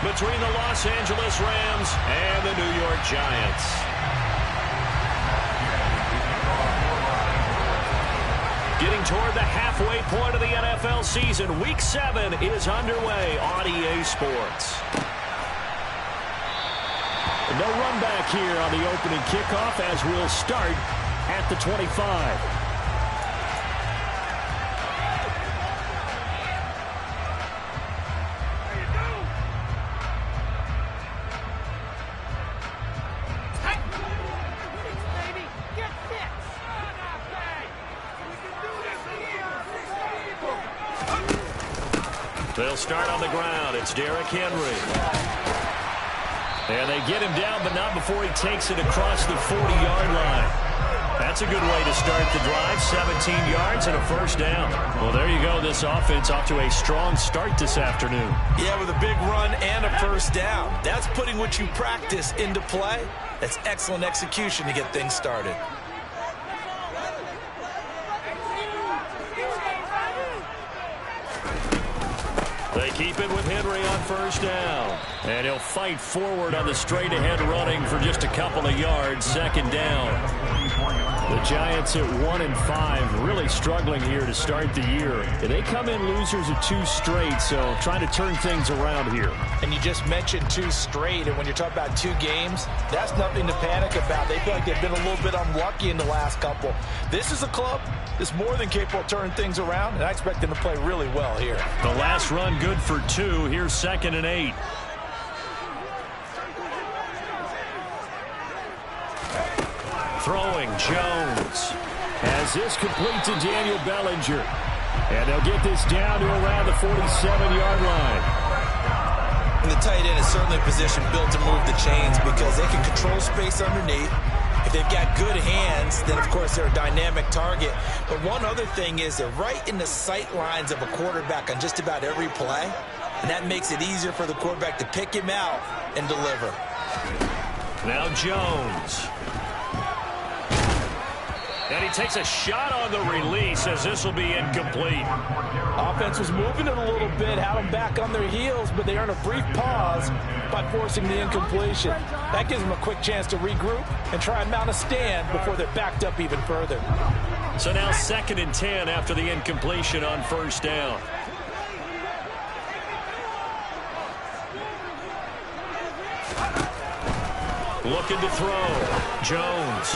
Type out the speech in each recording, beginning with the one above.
between the Los Angeles Rams and the New York Giants. Getting toward the halfway point of the NFL season, Week 7 is underway on EA Sports. No run back here on the opening kickoff as we'll start at the 25. They'll start on the ground. It's Derrick Henry. And they get him down, but not before he takes it across the 40-yard line. That's a good way to start the drive. 17 yards and a first down. Well, there you go. This offense off to a strong start this afternoon. Yeah, with a big run and a first down. That's putting what you practice into play. That's excellent execution to get things started. They keep it with Henry on first down. And he'll fight forward on the straight-ahead running for just a couple of yards. Second down. The Giants at 1-5, really struggling here to start the year. They come in losers of 2 straight, so trying to turn things around here. And you just mentioned 2 straight, and when you're talking about 2 games, that's nothing to panic about. They feel like they've been a little bit unlucky in the last couple. This is a club that's more than capable of turning things around, and I expect them to play really well here. The last run good for 2. Here's 2nd and 8. Throwing, Jones has this complete to Daniel Bellinger. And they'll get this down to around the 47-yard line. And the tight end is certainly a position built to move the chains because they can control space underneath. If they've got good hands, then, of course, they're a dynamic target. But one other thing is they're right in the sight lines of a quarterback on just about every play. And that makes it easier for the quarterback to pick him out and deliver. Now Jones. And he takes a shot on the release as this will be incomplete. Offense was moving it a little bit, had them back on their heels, but they earn a brief pause by forcing the incompletion. That gives them a quick chance to regroup and try and mount a stand before they're backed up even further. So now 2nd and 10 after the incompletion on first down. Looking to throw. Jones.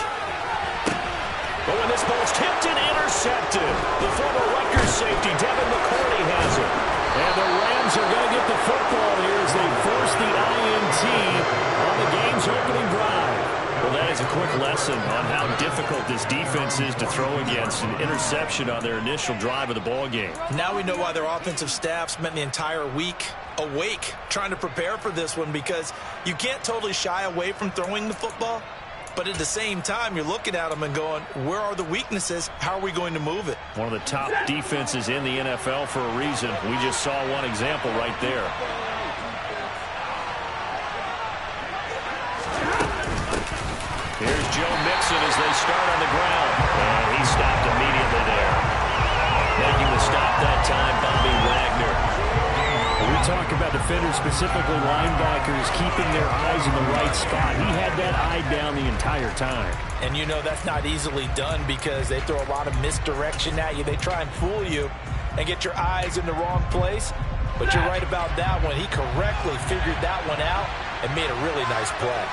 But when this ball's tipped and intercepted, the former Rutgers safety, Devin McCourty, has it. And the Rams are going to get the football here as they force the INT on the game's opening drive. Well, that is a quick lesson on how difficult this defense is to throw against. An interception on their initial drive of the ball game. Now we know why their offensive staff spent the entire week awake trying to prepare for this one, because you can't totally shy away from throwing the football. But at the same time, you're looking at them and going, where are the weaknesses? How are we going to move it? One of the top defenses in the NFL for a reason. We just saw one example right there. Here's Joe Mixon as they start on the ground. And he stopped immediately there. Making the stop that time, Bobby Wagner. We talk about defenders, specifically linebackers, keeping their eyes in the right spot. He had that eye down the entire time. And you know that's not easily done because they throw a lot of misdirection at you. They try and fool you and get your eyes in the wrong place. But you're right about that one. He correctly figured that one out and made a really nice play.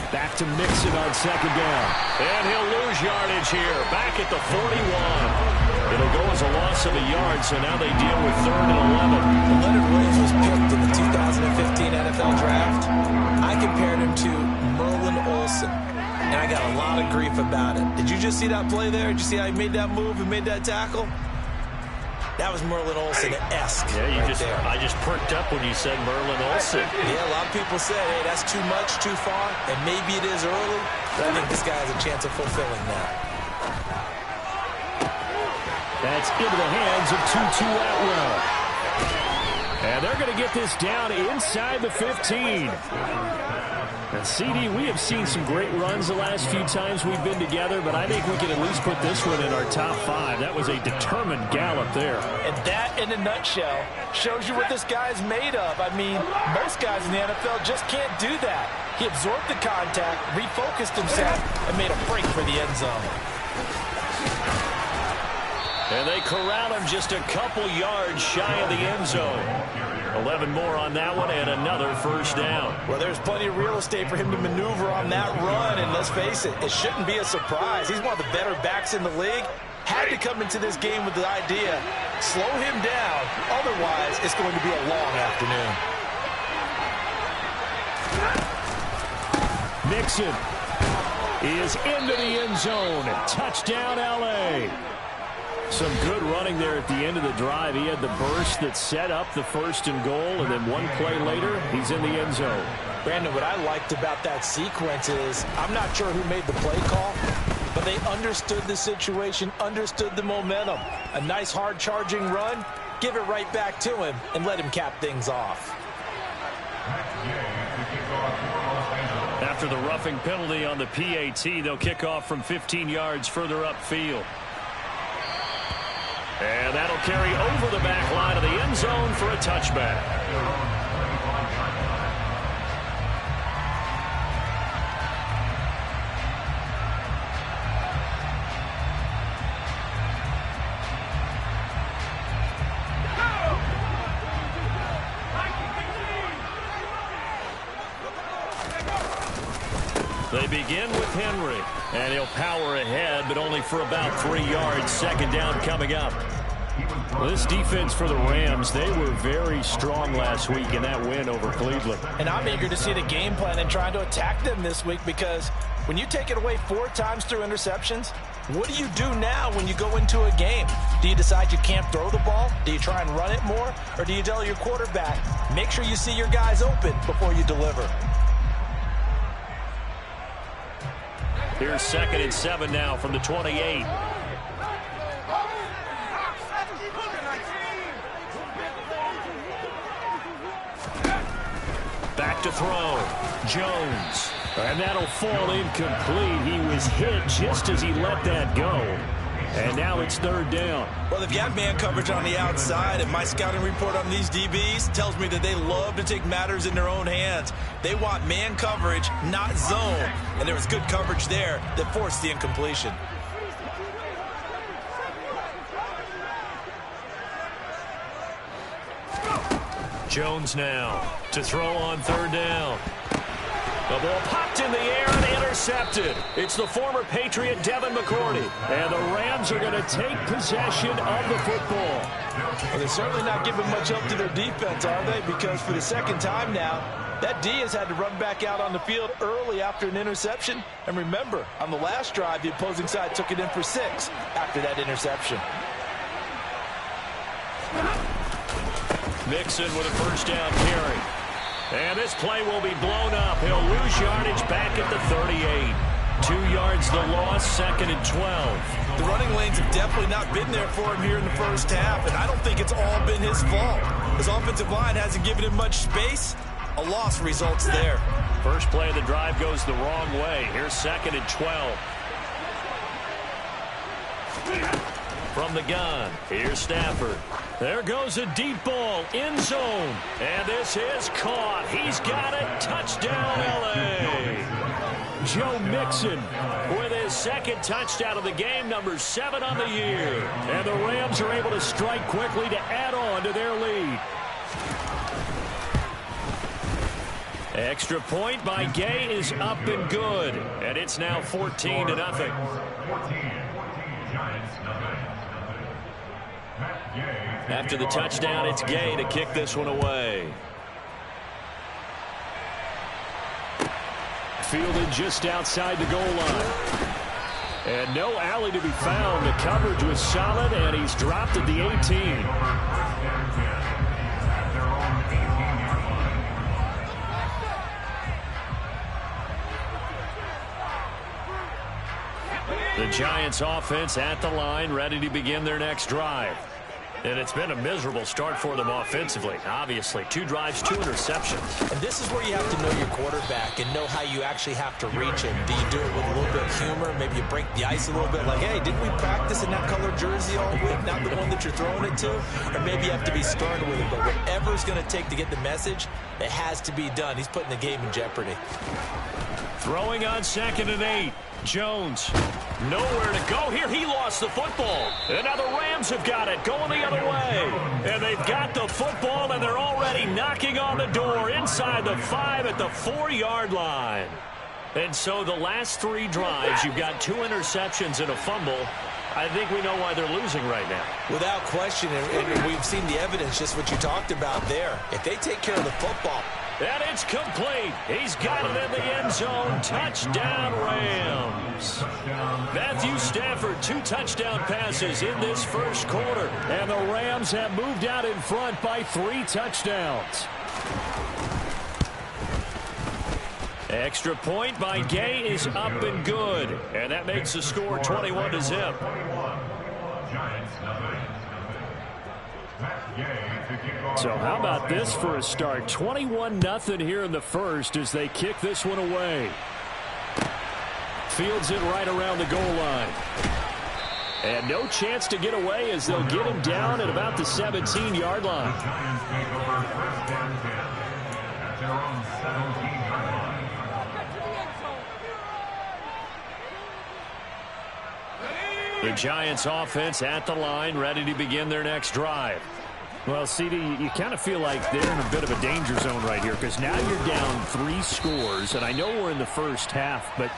Back to Mixon on 2nd down. And he'll lose yardage here. Back at the 41. It'll go as a loss of a yard, so now they deal with 3rd and 11. When Leonard Williams was picked in the 2015 NFL Draft, I compared him to Merlin Olsen. And I got a lot of grief about it. Did you just see that play there? Did you see how he made that move and made that tackle? That was Merlin Olsen-esque. Yeah, I just perked up when you said Merlin Olsen. Yeah, a lot of people said, hey, that's too much, too far, and maybe it is early, but I think this guy has a chance of fulfilling that. That's into the hands of Tutu Atwell. And they're going to get this down inside the 15. And CD, we have seen some great runs the last few times we've been together, but I think we can at least put this one in our top 5. That was a determined gallop there. And that, in a nutshell, shows you what this guy's made of. I mean, most guys in the NFL just can't do that. He absorbed the contact, refocused himself, and made a break for the end zone. And they corral him just a couple yards shy of the end zone. 11 more on that one and another first down. Well, there's plenty of real estate for him to maneuver on that run, and let's face it, it shouldn't be a surprise. He's one of the better backs in the league. Had to come into this game with the idea, slow him down, otherwise it's going to be a long afternoon. Mixon is into the end zone. Touchdown, L.A. Some good running there at the end of the drive. He had the burst that set up the 1st and goal, and then one play later, he's in the end zone. Brandon, what I liked about that sequence is I'm not sure who made the play call, but they understood the situation, understood the momentum. A nice hard charging run, give it right back to him, and let him cap things off. After the roughing penalty on the PAT, they'll kick off from 15 yards further upfield. And that'll carry over the back line of the end zone for a touchback. They begin with Henry, and he'll power ahead, but only for about 3 yards. Second down coming up. Well, this defense for the Rams, they were very strong last week in that win over Cleveland. And I'm eager to see the game plan and trying to attack them this week, because when you take it away 4 times through interceptions, what do you do now when you go into a game? Do you decide you can't throw the ball? Do you try and run it more? Or do you tell your quarterback, make sure you see your guys open before you deliver? Here's 2nd and 7 now from the 28. Back to throw. Jones. And that'll fall incomplete. He was hit just as he let that go. And now it's 3rd down. Well, they've got man coverage on the outside, and my scouting report on these DBs tells me that they love to take matters in their own hands. They want man coverage, not zone. And there was good coverage there that forced the incompletion. Jones now to throw on 3rd down. The ball popped in the air and intercepted. It's the former Patriot Devin McCourty. And the Rams are going to take possession of the football. Well, they're certainly not giving much help to their defense, are they? Because for the 2nd time now, that D has had to run back out on the field early after an interception. And remember, on the last drive, the opposing side took it in for 6 after that interception. Mixon with a 1st down carry. And this play will be blown up. He'll lose yardage back at the 38. 2 yards the loss, 2nd and 12. The running lanes have definitely not been there for him here in the first half, and I don't think it's all been his fault. His offensive line hasn't given him much space. A loss results there. First play of the drive goes the wrong way. Here's 2nd and 12. From the gun, here's Stafford. There goes a deep ball, end zone. And this is caught. He's got it. Touchdown, L.A. Joe Mixon with his 2nd touchdown of the game, number 7 on the year. And the Rams are able to strike quickly to add on to their lead. Extra point by Gay is up and good. And it's now 14-0. After the touchdown, it's Gay to kick this one away. Fielded just outside the goal line. And no alley to be found. The coverage was solid, and he's dropped at the 18. The Giants offense at the line, ready to begin their next drive. And it's been a miserable start for them offensively. Obviously, 2 drives, 2 interceptions. And this is where you have to know your quarterback and know how you actually have to reach him. Do you do it with a little bit of humor? Maybe you break the ice a little bit, like, hey, didn't we practice in that color jersey all week, not the one that you're throwing it to? Or maybe you have to be stern with him. But whatever it's going to take to get the message, it has to be done. He's putting the game in jeopardy. Throwing on 2nd and 8. Jones, nowhere to go here. He lost the football. And now the Rams have got it, going the other way. And they've got the football, and they're already knocking on the door inside the 5 at the 4-yard line. And so the last 3 drives, you've got 2 interceptions and a fumble. I think we know why they're losing right now. Without question, and we've seen the evidence, just what you talked about there. If they take care of the football. And it's complete. He's got it in the end zone. Touchdown, Rams. Matthew Stafford, 2 touchdown passes in this first quarter. And the Rams have moved out in front by 3 touchdowns. Extra point by Gay is up and good. And that makes the score 21-0. So how about this for a start? 21-0 here in the first as they kick this one away. Fields it right around the goal line. And no chance to get away as they'll get him down at about the 17-yard line. The Giants offense at the line, ready to begin their next drive. Well, CD, you kind of feel like they're in a bit of a danger zone right here because now you're down 3 scores, and I know we're in the first half, but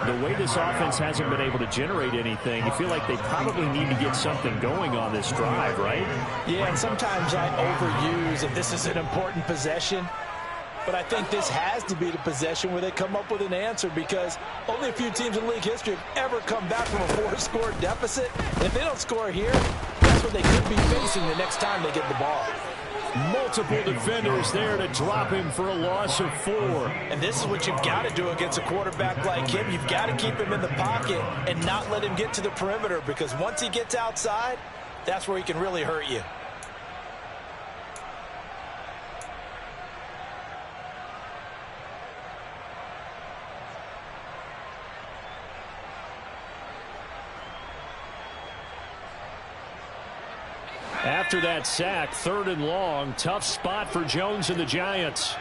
the way this offense hasn't been able to generate anything, you feel like they probably need to get something going on this drive, right? Yeah, and sometimes I overuse if this is an important possession. But I think this has to be the possession where they come up with an answer because only a few teams in league history have ever come back from a 4-score deficit. And if they don't score here, that's what they could be facing the next time they get the ball. Multiple defenders there to drop him for a loss of 4. And this is what you've got to do against a quarterback like him. You've got to keep him in the pocket and not let him get to the perimeter because once he gets outside, that's where he can really hurt you. After that sack, 3rd and long, tough spot for Jones and the Giants.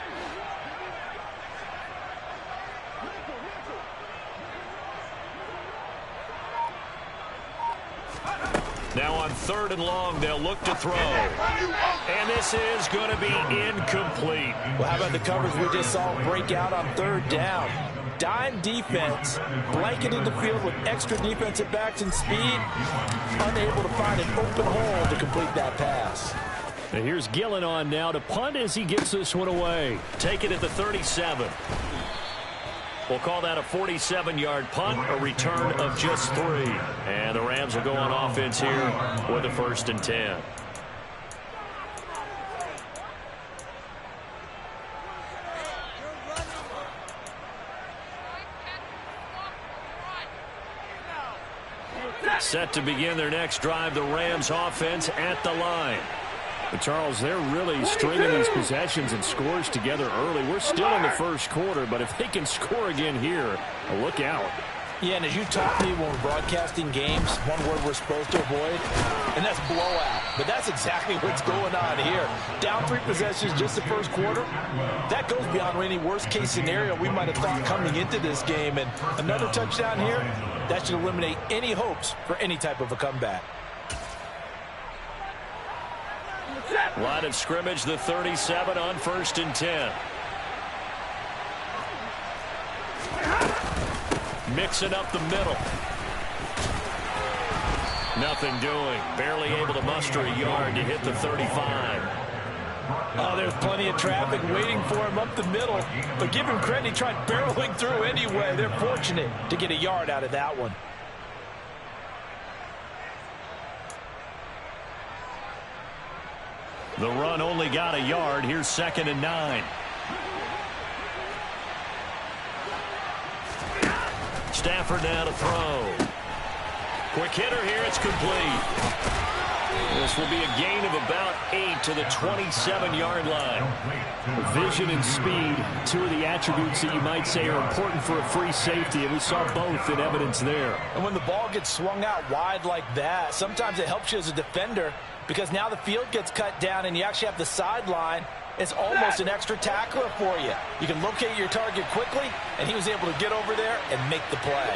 Now on 3rd and long, they'll look to throw. And this is going to be incomplete. Well, how about the coverage we just saw break out on 3rd down? Dime defense, blanketed the field with extra defensive backs and speed, unable to find an open hole to complete that pass. And here's Gillen on now to punt as he gets this one away. Take it at the 37. We'll call that a 47-yard punt, a return of just 3. And the Rams will go on offense here with a 1st and 10. Set to begin their next drive, the Rams offense at the line. But Charles, they're really stringing these possessions and scores together early. We're still in the first quarter, but if they can score again here, look out. Yeah, and as you taught me when we're broadcasting games, one word we're supposed to avoid, and that's blowout. But that's exactly what's going on here. Down 3 possessions just the first quarter. That goes beyond any worst-case scenario we might have thought coming into this game. And another touchdown here, that should eliminate any hopes for any type of a comeback. Line of scrimmage, the 37 on 1st and 10. Mixing up the middle. Nothing doing. Barely able to muster a yard to hit the 35. Oh, there's plenty of traffic waiting for him up the middle. But give him credit, he tried barreling through anyway. They're fortunate to get a yard out of that one. The run only got a yard. Here's 2nd and 9. Stafford now to throw. Quick hitter here. It's complete. This will be a gain of about 8 to the 27-yard line. Vision and speed, two of the attributes that you might say are important for a free safety, and we saw both in evidence there. And when the ball gets swung out wide like that, sometimes it helps you as a defender because now the field gets cut down and you actually have the sideline. It's almost an extra tackler for you. You can locate your target quickly, and he was able to get over there and make the play.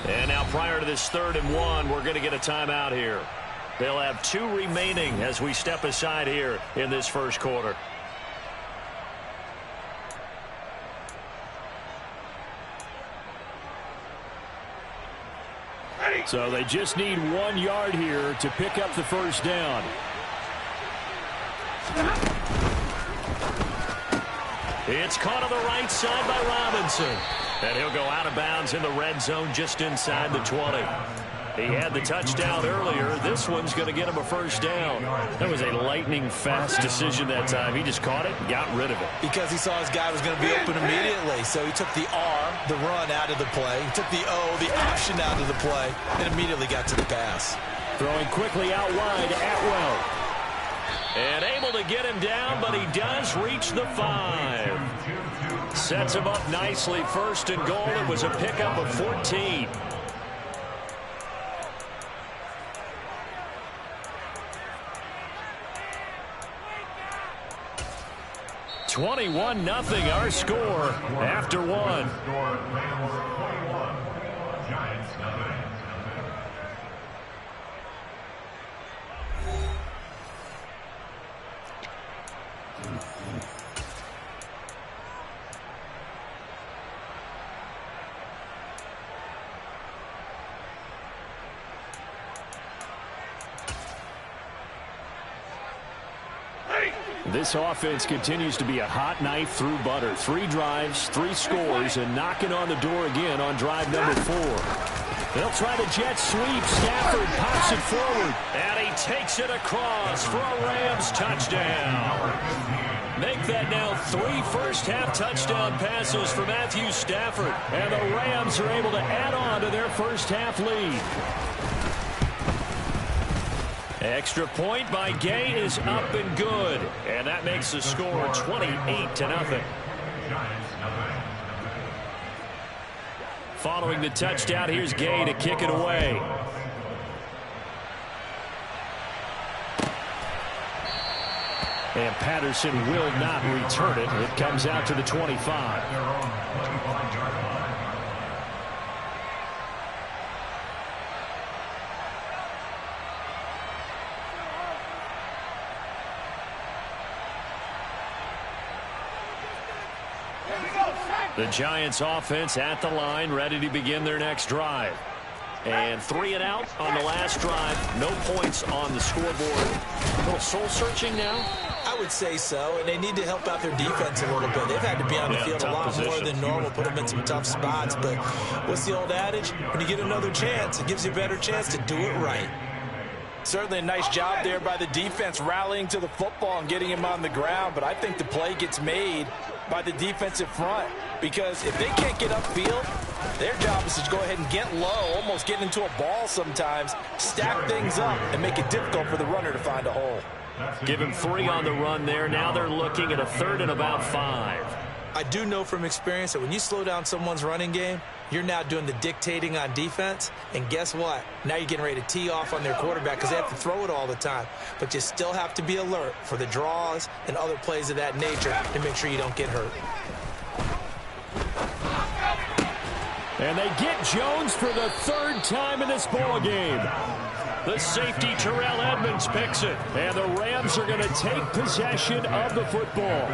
And now prior to this 3rd and 1, we're going to get a timeout here. They'll have 2 remaining as we step aside here in this first quarter. So they just need 1 yard here to pick up the first down. It's caught on the right side by Robinson. And he'll go out of bounds in the red zone just inside the 20. He had the touchdown earlier. This one's going to get him a first down. That was a lightning-fast decision that time. He just caught it and got rid of it. Because he saw his guy was going to be open immediately. So he took the R, the run, out of the play. He took the O, the option, out of the play, and immediately got to the pass. Throwing quickly out wide, Atwell. And able to get him down, but he does reach the 5. Sets him up nicely. 1st and goal. It was a pickup of 14. (21-0) our score after 1. This offense continues to be a hot knife through butter. 3 drives, 3 scores, and knocking on the door again on drive number 4. They'll try the jet sweep. Stafford pops it forward, and he takes it across for a Rams touchdown. Make that now 3 first-half touchdown passes for Matthew Stafford, and the Rams are able to add on to their first-half lead. Extra point by Gay is up and good. And that makes the score 28-0. Following the touchdown, here's Gay to kick it away. And Patterson will not return it. It comes out to the 25. The Giants offense at the line, ready to begin their next drive. And 3 and out on the last drive. No points on the scoreboard. A little soul-searching now? I would say so, and they need to help out their defense a little bit. They've had to be on the field a lot more than normal, put them in some tough spots. But what's the old adage? When you get another chance, it gives you a better chance to do it right. Certainly a nice job there by the defense rallying to the football and getting him on the ground. But I think the play gets made by the defensive front, because if they can't get upfield, their job is to go ahead and get low, almost get into a ball sometimes, stack things up, and make it difficult for the runner to find a hole. Give him 3 on the run there. Now they're looking at a 3rd and about 5. I do know from experience that when you slow down someone's running game, you're now doing the dictating on defense. And guess what? Now you're getting ready to tee off on their quarterback because they have to throw it all the time. But you still have to be alert for the draws and other plays of that nature to make sure you don't get hurt. And they get Jones for the 3rd time in this ball game. The safety, Terrell Edmonds, picks it. And the Rams are going to take possession of the football.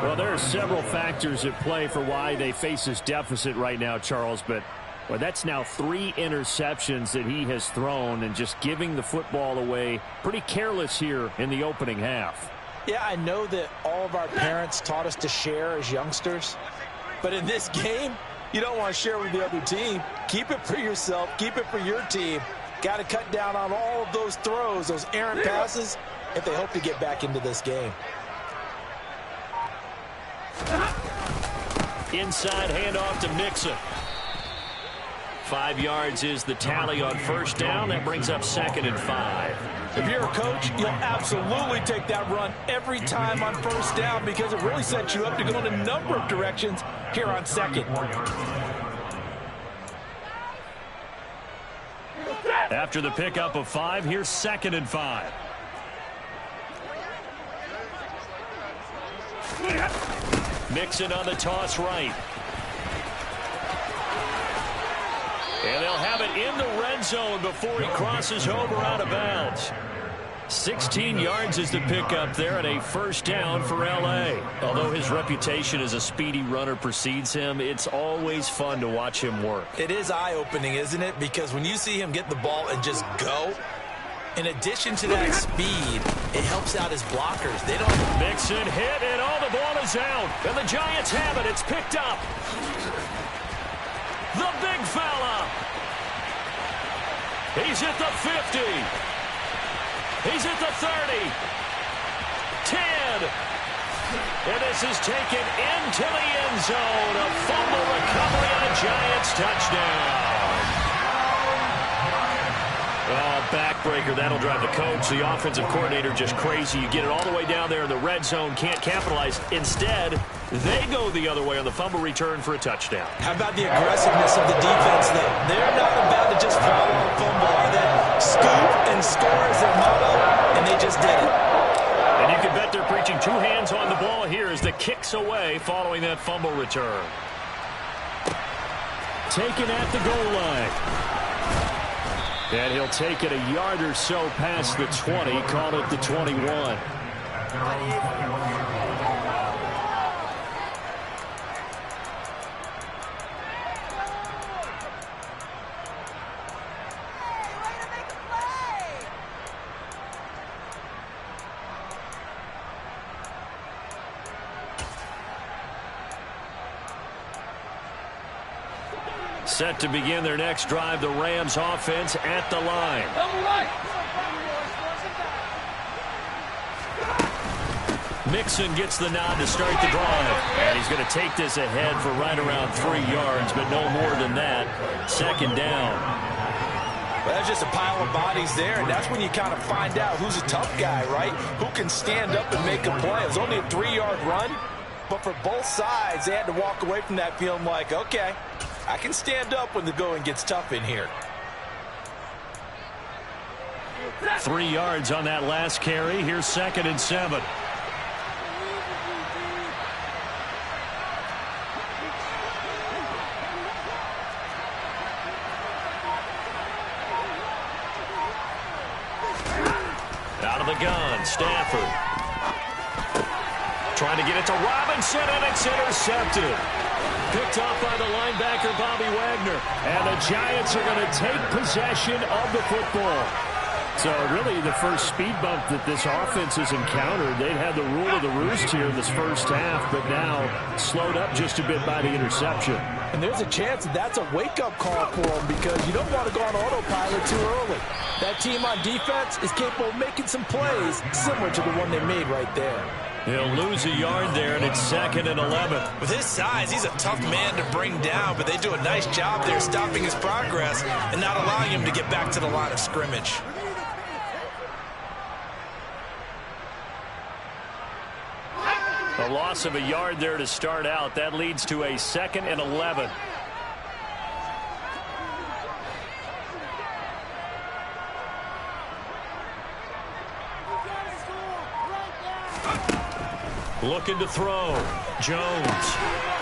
Well, there are several factors at play for why they face this deficit right now, Charles. But well, that's now 3 interceptions that he has thrown and just giving the football away. Pretty careless here in the opening half. Yeah, I know that all of our parents taught us to share as youngsters. But in this game, you don't want to share with the other team. Keep it for yourself. Keep it for your team. Got to cut down on all of those throws, those errant passes, if they hope to get back into this game. Inside handoff to Mixon. 5 yards is the tally on first down. That brings up 2nd and 5. If you're a coach, you'll absolutely take that run every time on first down because it really sets you up to go in a number of directions here on 2nd. After the pickup of 5, here's 2nd and 5. Mixon on the toss right. And they'll have it in the red zone before he crosses over out of bounds. 16 yards is the pickup there and a first down for L.A. Although his reputation as a speedy runner precedes him, it's always fun to watch him work. It is eye-opening, isn't it? Because when you see him get the ball and just go, in addition to that speed, it helps out his blockers. They don't... Mixon hit, and all the ball is out. And the Giants have it. It's picked up. The big fella. He's at the 50. He's at the 30. 10. And this is taken into the end zone. A fumble recovery and a Giants touchdown. Oh, backbreaker. That'll drive the coach. The offensive coordinator just crazy. You get it all the way down there in the red zone. Can't capitalize. Instead, they go the other way on the fumble return for a touchdown. How about the aggressiveness of the defense, though? They're not about to just follow a fumble, are they? Scoop and score is their motto, and they just did it. And you can bet they're preaching 2 hands on the ball here as the kick's away following that fumble return. Taken at the goal line. And he'll take it a yard or so past the 20, call it the 21. Set to begin their next drive, the Rams offense at the line. Mixon gets the nod to start the drive. And he's going to take this ahead for right around 3 yards, but no more than that. 2nd down. Well, there's just a pile of bodies there, and that's when you kind of find out who's a tough guy, right? Who can stand up and make a play. It was only a 3-yard run, but for both sides, they had to walk away from that feeling like, okay, I can stand up when the going gets tough in here. 3 yards on that last carry. Here's 2nd and 7. Out of the gun, Stafford. Trying to get it to Robinson, and it's intercepted. Picked off by the linebacker, Bobby Wagner. And the Giants are going to take possession of the football. So really the first speed bump that this offense has encountered. They'd had the rule of the roost here in this first half, but now slowed up just a bit by the interception. And there's a chance that that's a wake-up call for them because you don't want to go on autopilot too early. That team on defense is capable of making some plays similar to the one they made right there. He'll lose a yard there, and it's 2nd and 11. With his size, he's a tough man to bring down, but they do a nice job there stopping his progress and not allowing him to get back to the line of scrimmage. A loss of a yard there to start out. That leads to a 2nd and 11. Looking to throw. Jones.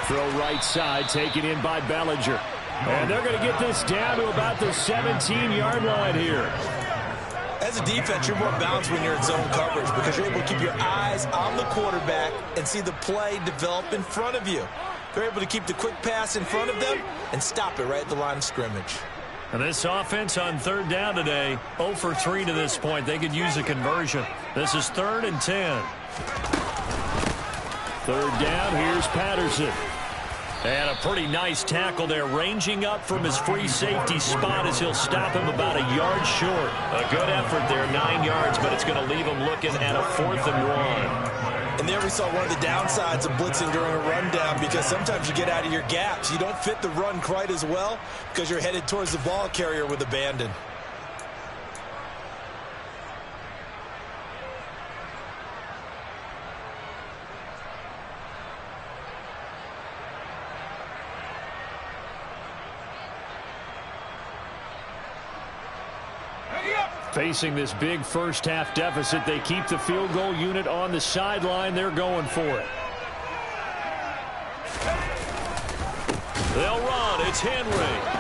Throw right side, taken in by Bellinger. And they're going to get this down to about the 17-yard line here. As a defense, you're more balanced when you're in zone coverage because you're able to keep your eyes on the quarterback and see the play develop in front of you. They're able to keep the quick pass in front of them and stop it right at the line of scrimmage. And this offense on 3rd down today, 0 for 3 to this point. They could use a conversion. This is 3rd and 10. 3rd down, here's Patterson. And a pretty nice tackle there, ranging up from his free safety spot as he'll stop him about a yard short. A good effort there, 9 yards, but it's going to leave him looking at a 4th and 1. And there we saw one of the downsides of blitzing during a rundown, because sometimes you get out of your gaps. You don't fit the run quite as well because you're headed towards the ball carrier with abandon. Facing this big first-half deficit, they keep the field goal unit on the sideline. They're going for it. They'll run. It's Henry.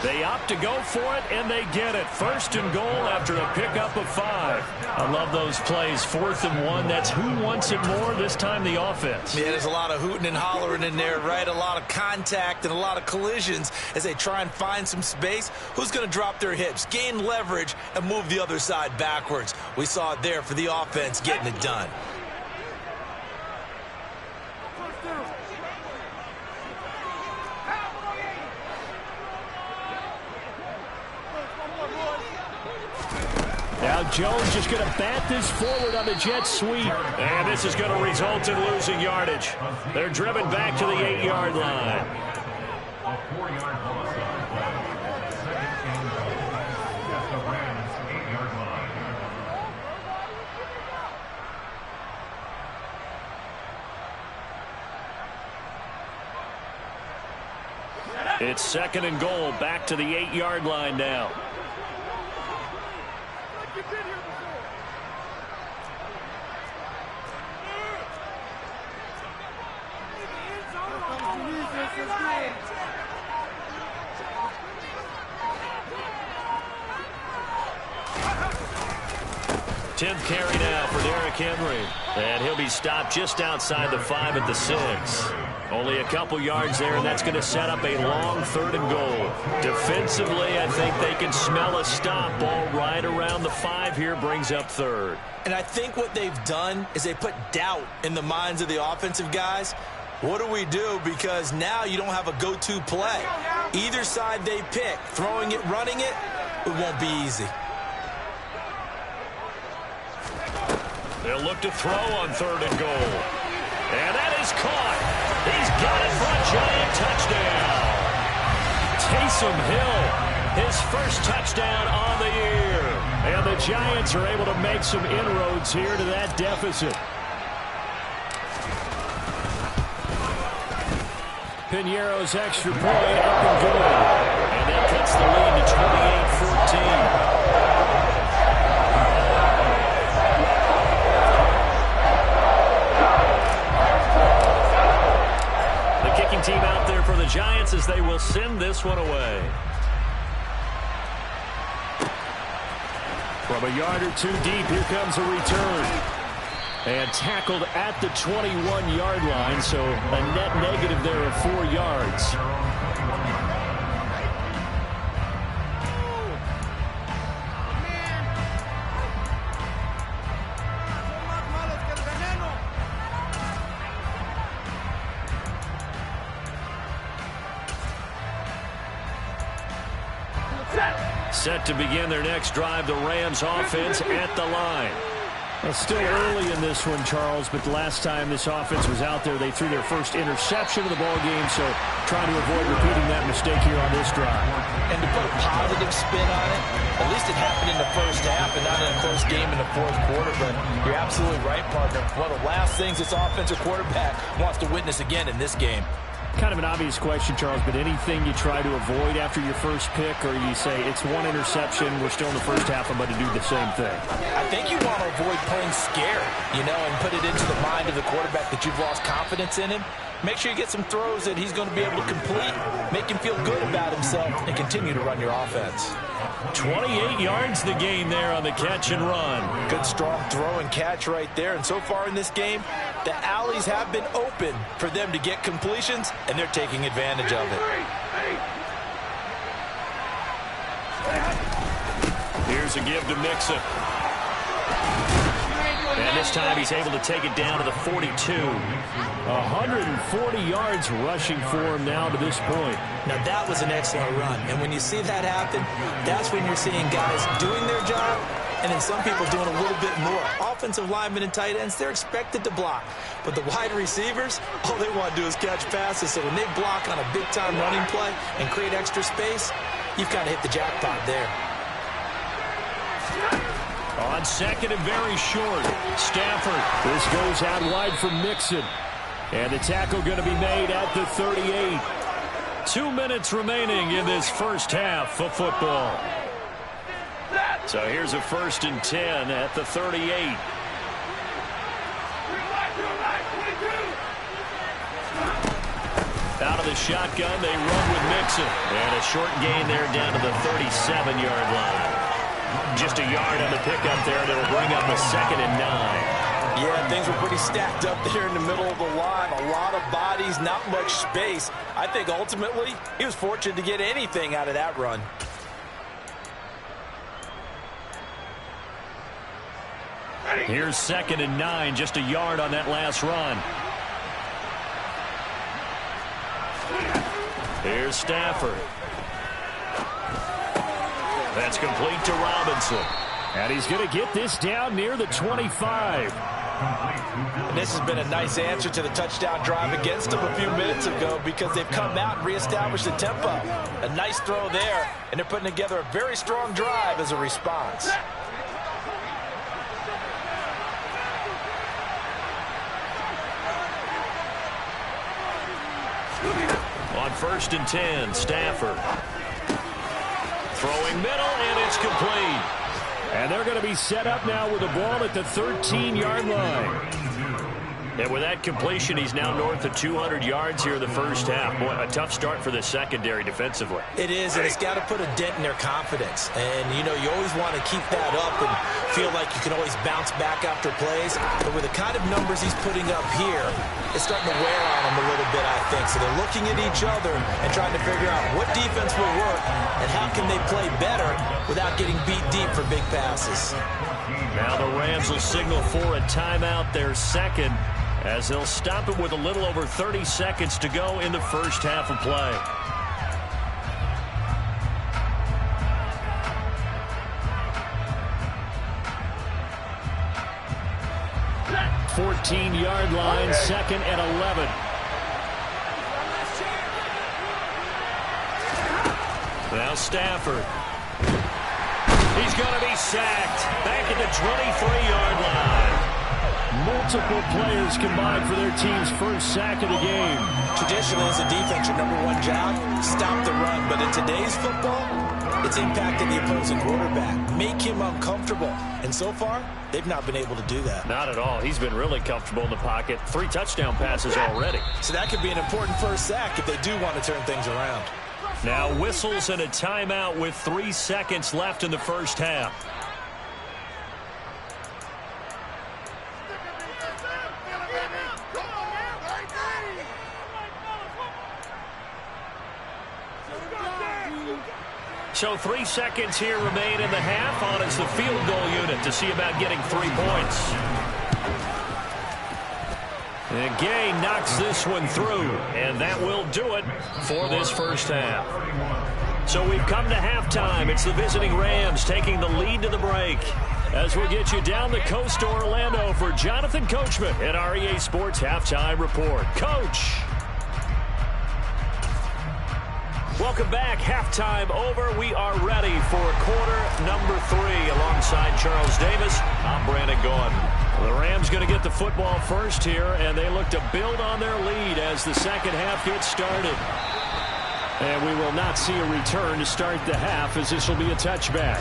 They opt to go for it, and they get it. First and goal after a pickup of 5. I love those plays. 4th and 1. That's who wants it more, this time the offense. Yeah, there's a lot of hooting and hollering in there, right? A lot of contact and a lot of collisions as they try and find some space. Who's going to drop their hips, gain leverage, and move the other side backwards? We saw it there for the offense getting it done. Now Jones just going to bat this forward on the jet sweep. And this is going to result in losing yardage. They're driven back to the 8-yard line. A 4-yard loss on play. Second and goal at the Rams' 8-yard line. It's 2nd and goal, back to the 8-yard line now. Tenth carry now for Derrick Henry. And he'll be stopped just outside the 5 at the 6. Only a couple yards there, and that's going to set up a long 3rd and goal. Defensively, I think they can smell a stop. Ball right around the 5 here, brings up 3rd. And I think what they've done is they put doubt in the minds of the offensive guys. What do we do? Because now you don't have a go-to play. Either side they pick, throwing it, running it, it won't be easy. They'll look to throw on 3rd and goal. And that is caught. He's got it for a giant touchdown. Taysom Hill, his first touchdown on the year. And the Giants are able to make some inroads here to that deficit. Piñeiro's extra point up and good. And that cuts the lead to 28-14. Team out there for the Giants as they will send this one away. From a yard or 2 deep, here comes a return. And tackled at the 21-yard line, so a net negative there of 4 yards. Set to begin their next drive, the Rams offense at the line. Well, still early in this one, Charles, but the last time this offense was out there, they threw their first interception of the ball game, so trying to avoid repeating that mistake here on this drive. And to put a positive spin on it, at least it happened in the first half and not in a close game in the 4th quarter, but you're absolutely right, partner. One of the last things this offensive quarterback wants to witness again in this game. Kind of an obvious question, Charles, but anything you try to avoid after your first pick, or you say it's one interception, we're still in the first half, I'm going to do the same thing? I think you want to avoid playing scared, and put it into the mind of the quarterback that you've lost confidence in him. Make sure you get some throws that he's going to be able to complete, make him feel good about himself, and continue to run your offense. 28 yards the gain there on the catch and run. Good strong throw and catch right there. And so far in this game, the alleys have been open for them to get completions, and they're taking advantage of it. Here's a give to Mixon. And this time he's able to take it down to the 42. 140 yards rushing for him now to this point. Now that was an excellent run. And when you see that happen, that's when you're seeing guys doing their job and then some people doing a little bit more. Offensive linemen and tight ends, they're expected to block. But the wide receivers, all they want to do is catch passes. So when they block on a big-time running play and create extra space, you've kind of hit the jackpot there. On second and very short, Stafford. This goes out wide for Mixon. And the tackle going to be made at the 38. 2 minutes remaining in this first half of football. So here's a 1st and 10 at the 38. Out of the shotgun, they run with Mixon. And a short gain there down to the 37-yard line. Just a yard on the pickup there, and it'll bring up a 2nd and 9. Yeah, things were pretty stacked up there in the middle of the line. A lot of bodies, not much space. I think ultimately he was fortunate to get anything out of that run. Here's 2nd and 9, just a yard on that last run. Here's Stafford. That's complete to Robinson. And he's going to get this down near the 25. And this has been a nice answer to the touchdown drive against them a few minutes ago because they've come out and reestablished the tempo. A nice throw there, and they're putting together a very strong drive as a response. On 1st and 10, Stafford. Throwing middle, and it's complete. And they're going to be set up now with the ball at the 13-yard line. And with that completion, he's now north of 200 yards here in the first half. Boy, a tough start for the secondary defensively. It is, and it's got to put a dent in their confidence. And, you know, you always want to keep that up and feel like you can always bounce back after plays. But with the kind of numbers he's putting up here, it's starting to wear on them a little bit, I think. So they're looking at each other and trying to figure out what defense will work and how can they play better without getting beat deep for big passes. Now the Rams will signal for a timeout, their second, as they'll stop it with a little over 30 seconds to go in the first half of play. The 14-yard line, 2nd and 11. Now Stafford. He's going to be sacked. Back at the 23-yard line. Multiple players combined for their team's first sack of the game. Traditionally, as a defense, your #1 job, stop the run. But in today's football, it's impacting the opposing quarterback. Make him uncomfortable. And so far, they've not been able to do that. Not at all. He's been really comfortable in the pocket. 3 touchdown passes already. So that could be an important first sack if they do want to turn things around. Now whistles and a timeout with 3 seconds left in the first half. So 3 seconds here remain in the half on as the field goal unit to see about getting 3 points. And Gay knocks this one through, and that will do it for this first half. So we've come to halftime. It's the visiting Rams taking the lead to the break. As we get you down the coast to Orlando for Jonathan Coachman at our EA Sports Halftime Report. Coach. Welcome back. Halftime over. We are ready for quarter number 3 alongside Charles Davis. I'm Brandon Gaudin. The Rams going to get the football first here, and they look to build on their lead as the second half gets started. And we will not see a return to start the half, as this will be a touchback.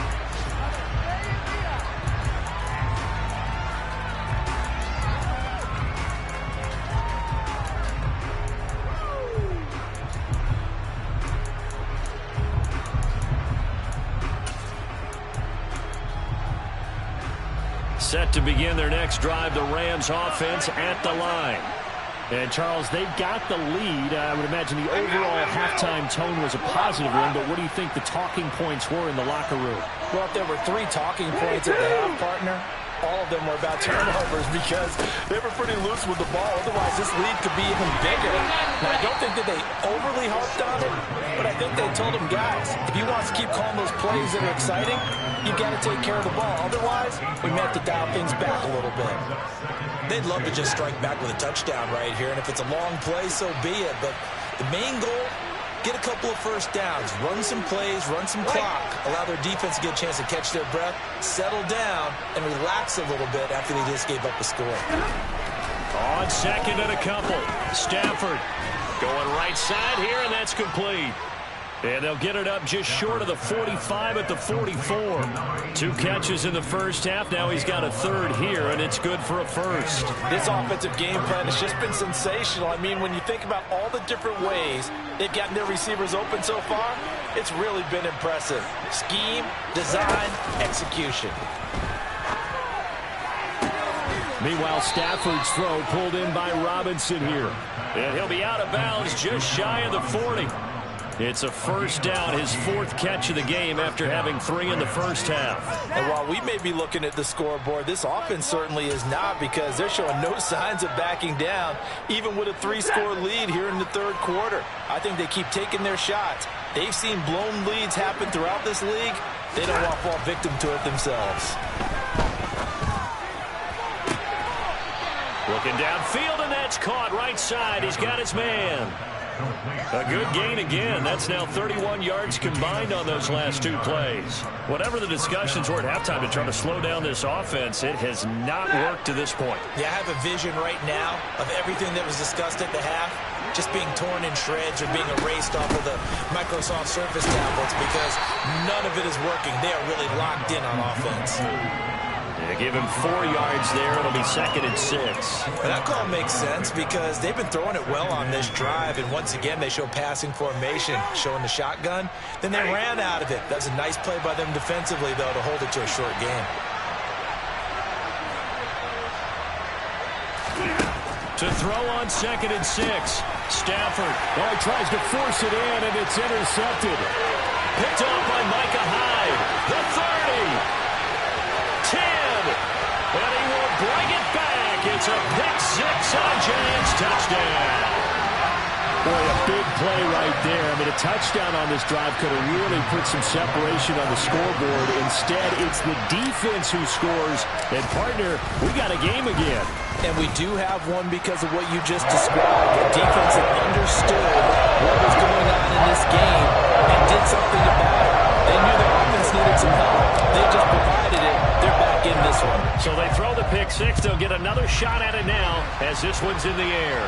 Set to begin their next drive, the Rams offense at the line. And, Charles, they've got the lead. I would imagine the overall halftime tone was a positive one, but what do you think the talking points were in the locker room? Well, if there were 3 talking points at the half, partner, all of them were about turnovers because they were pretty loose with the ball. Otherwise, this lead could be even bigger. Now, I don't think that they overly harped on it, but I think they told them, guys, if you want to keep calling those plays that are exciting, you got to take care of the ball. Otherwise, we may have to dial things back a little bit. They'd love to just strike back with a touchdown right here, and if it's a long play, so be it. But the main goal, get a couple of first downs, run some plays, run some clock, allow their defense to get a chance to catch their breath, settle down, and relax a little bit after they just gave up a score. On second and a couple, Stafford going right side here, and that's complete. And they'll get it up just short of the 45 at the 44. 2 catches in the first half. Now he's got a third here, and it's good for a first. This offensive game plan has just been sensational. I mean, when you think about all the different ways they've gotten their receivers open so far, it's really been impressive. Scheme, design, execution. Meanwhile, Stafford's throw pulled in by Robinson here. And he'll be out of bounds just shy of the 40. It's a first down, his 4th catch of the game after having 3 in the first half. And while we may be looking at the scoreboard, this offense certainly is not, because they're showing no signs of backing down, even with a 3-score lead here in the third quarter. I think they keep taking their shots. They've seen blown leads happen throughout this league. They don't want to fall victim to it themselves. Looking downfield, and that's caught right side. He's got his man. A good gain again. That's now 31 yards combined on those last 2 plays. Whatever the discussions were at halftime to try to slow down this offense, it has not worked to this point. Yeah, I have a vision right now of everything that was discussed at the half just being torn in shreds or being erased off of the Microsoft Surface tablets, because none of it is working. They are really locked in on offense. They give him 4 yards there. It'll be 2nd and 6. And that call makes sense because they've been throwing it well on this drive, and once again they show passing formation, showing the shotgun. Then they ran out of it. That's a nice play by them defensively, though, to hold it to a short game. To throw on 2nd and 6. Stafford. Oh, he tries to force it in, and it's intercepted. Picked off by Micah Hyde. The 30. 10, and he will bring it back. It's a pick-6 on Giants touchdown. Boy, a big play right there. I mean, a touchdown on this drive could have really put some separation on the scoreboard. Instead, it's the defense who scores. And, partner, we got a game again. And we do have one because of what you just described. The defense that understood what was going on in this game and did something about it. They knew their offense needed some help. They just provided it. They're back in this one. So they throw the pick-6. They'll get another shot at it now as this one's in the air.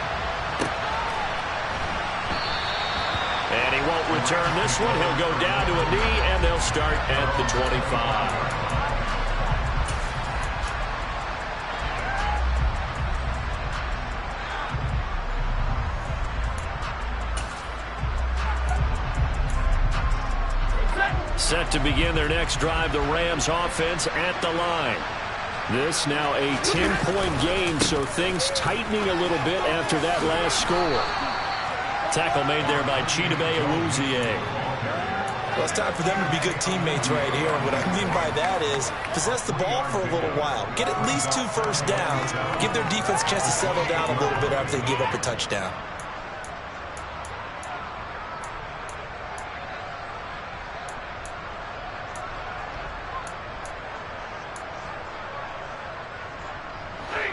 And he won't return this one. He'll go down to a knee, and they'll start at the 25. Set to begin their next drive, the Rams offense at the line. This now a 10-point game, so things tightening a little bit after that last score. Tackle made there by Chidobe Awuzie. Well, it's time for them to be good teammates right here. And what I mean by that is possess the ball for a little while. Get at least 2 first downs. Give their defense a chance to settle down a little bit after they give up a touchdown.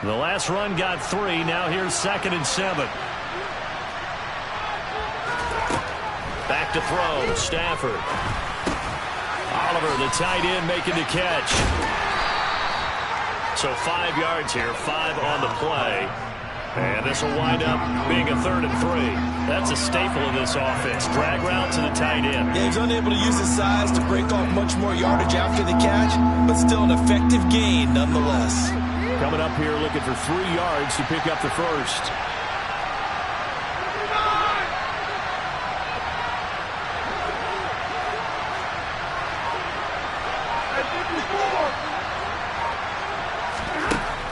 The last run got 3. Now here's 2nd and 7. Back to throw. Stafford. Oliver, the tight end, making the catch. So 5 yards here, 5 on the play. And this will wind up being a 3rd and 3. That's a staple of this offense. Drag route to the tight end. Yeah, he's unable to use his size to break off much more yardage after the catch, but still an effective gain nonetheless. Coming up here looking for 3 yards to pick up the first.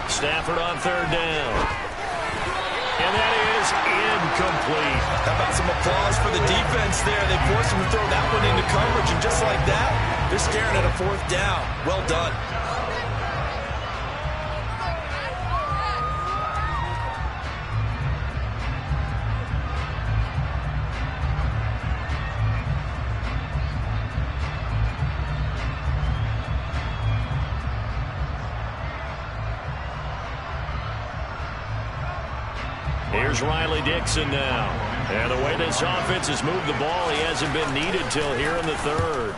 Stafford on 3rd down. And that is incomplete. How about some applause for the defense there? They forced him to throw that one into coverage, and just like that, they're staring at a 4th down. Well done. Here's Riley Dixon now. And the way this offense has moved the ball, he hasn't been needed till here in the third.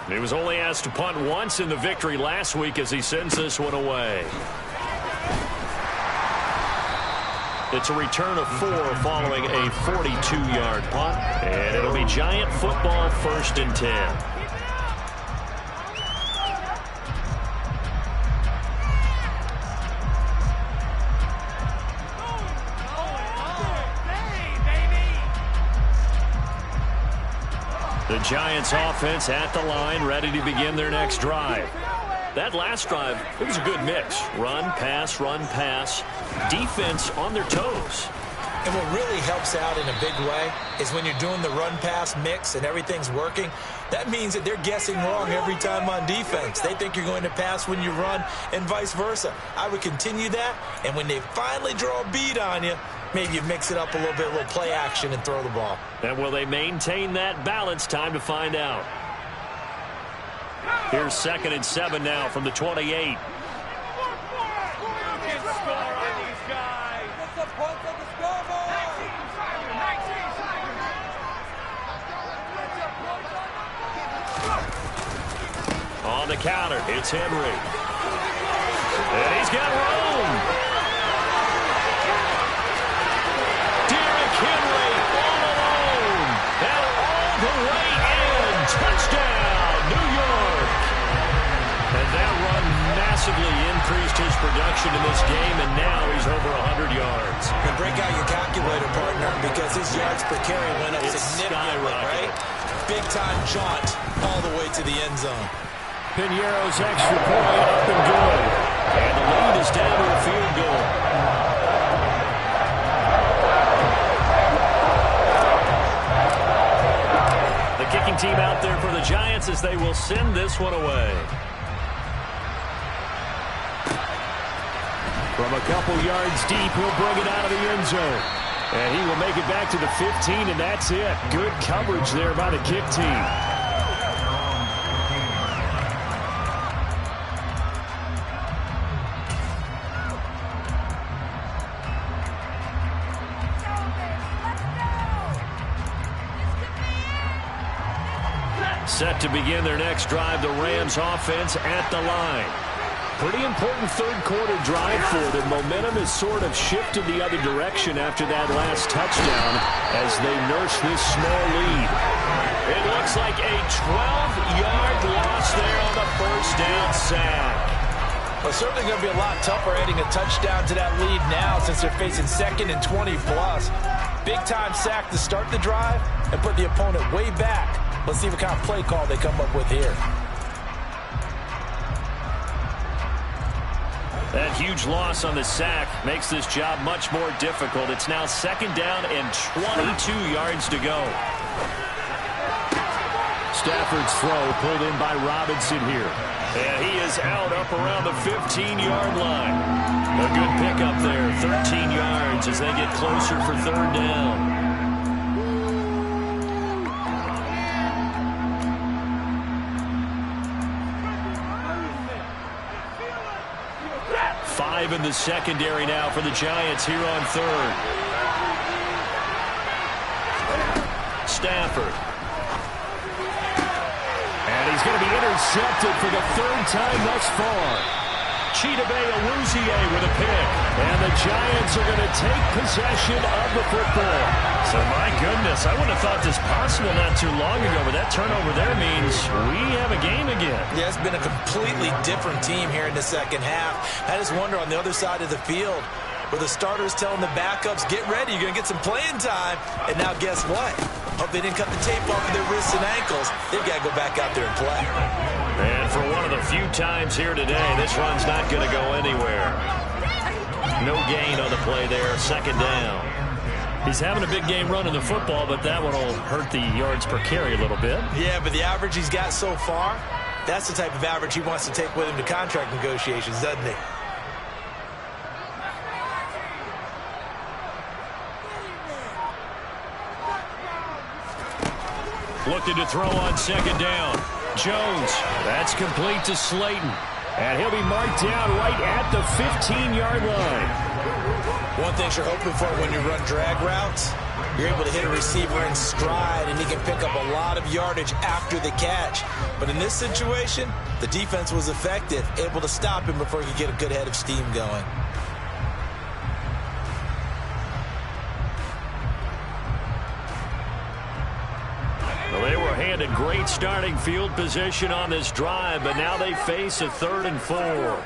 He was only asked to punt once in the victory last week as he sends this one away. It's a return of 4 following a 42-yard punt. And it'll be Giant football, 1st and 10. The Giants offense at the line, ready to begin their next drive. That last drive, it was a good mix. Run, pass, defense on their toes. And what really helps out in a big way is when you're doing the run-pass mix and everything's working, that means that they're guessing wrong every time on defense. They think you're going to pass when you run and vice versa. I would continue that, and when they finally draw a beat on you, maybe you mix it up a little bit, a little play action, and throw the ball. And will they maintain that balance? Time to find out. Here's 2nd and 7 now from the 28. On the counter, it's Henry. And he's got room. Derrick Henry all alone. And all the way in. Touchdown, New York. And that run massively increased his production in this game, and now he's over 100 yards. And break out your calculator, partner, because his yards per carry went up significantly, right? Big-time jaunt all the way to the end zone. Piñeiro's extra point up and good. And the lead is down to a field goal. The kicking team out there for the Giants as they will send this one away. From a couple yards deep, he'll bring it out of the end zone. And he will make it back to the 15, and that's it. Good coverage there by the kick team. Set to begin their next drive, the Rams offense at the line. Pretty important third-quarter drive for them. Momentum has sort of shifted the other direction after that last touchdown as they nurse this small lead. It looks like a 12-yard loss there on the first down sack. Well, certainly going to be a lot tougher adding a touchdown to that lead now since they're facing 2nd and 20-plus. Big-time sack to start the drive and put the opponent way back. Let's see what kind of play call they come up with here. That huge loss on the sack makes this job much more difficult. It's now 2nd down and 22 yards to go. Stafford's throw pulled in by Robinson here. And he is out up around the 15-yard line. A good pickup there, 13 yards as they get closer for 3rd down. 5 in the secondary now for the Giants here on 3rd. Stafford. And he's going to be intercepted for the 3rd time thus far. Chidobe Awuzie with a pick. And the Giants are going to take possession of the football. So, my goodness, I wouldn't have thought this possible not too long ago, but that turnover there means we have a game again. Yeah, it's been a completely different team here in the second half. I just wonder on the other side of the field, where the starters telling the backups, get ready, you're going to get some playing time. And now guess what? Hope they didn't cut the tape off of their wrists and ankles. They've got to go back out there and play. And for one of the few times here today, this run's not going to go anywhere. No gain on the play there, 2nd down. He's having a big game running the football, but that one will hurt the yards per carry a little bit. Yeah, but the average he's got so far, that's the type of average he wants to take with him to contract negotiations, doesn't he? Looking to throw on 2nd down. Jones, that's complete to Slayton. And he'll be marked down right at the 15-yard line. One thing you're hoping for when you run drag routes, you're able to hit a receiver in stride, and he can pick up a lot of yardage after the catch. But in this situation, the defense was effective, able to stop him before he could get a good head of steam going. Well, they were handed great starting field position on this drive, but now they face a 3rd and 4.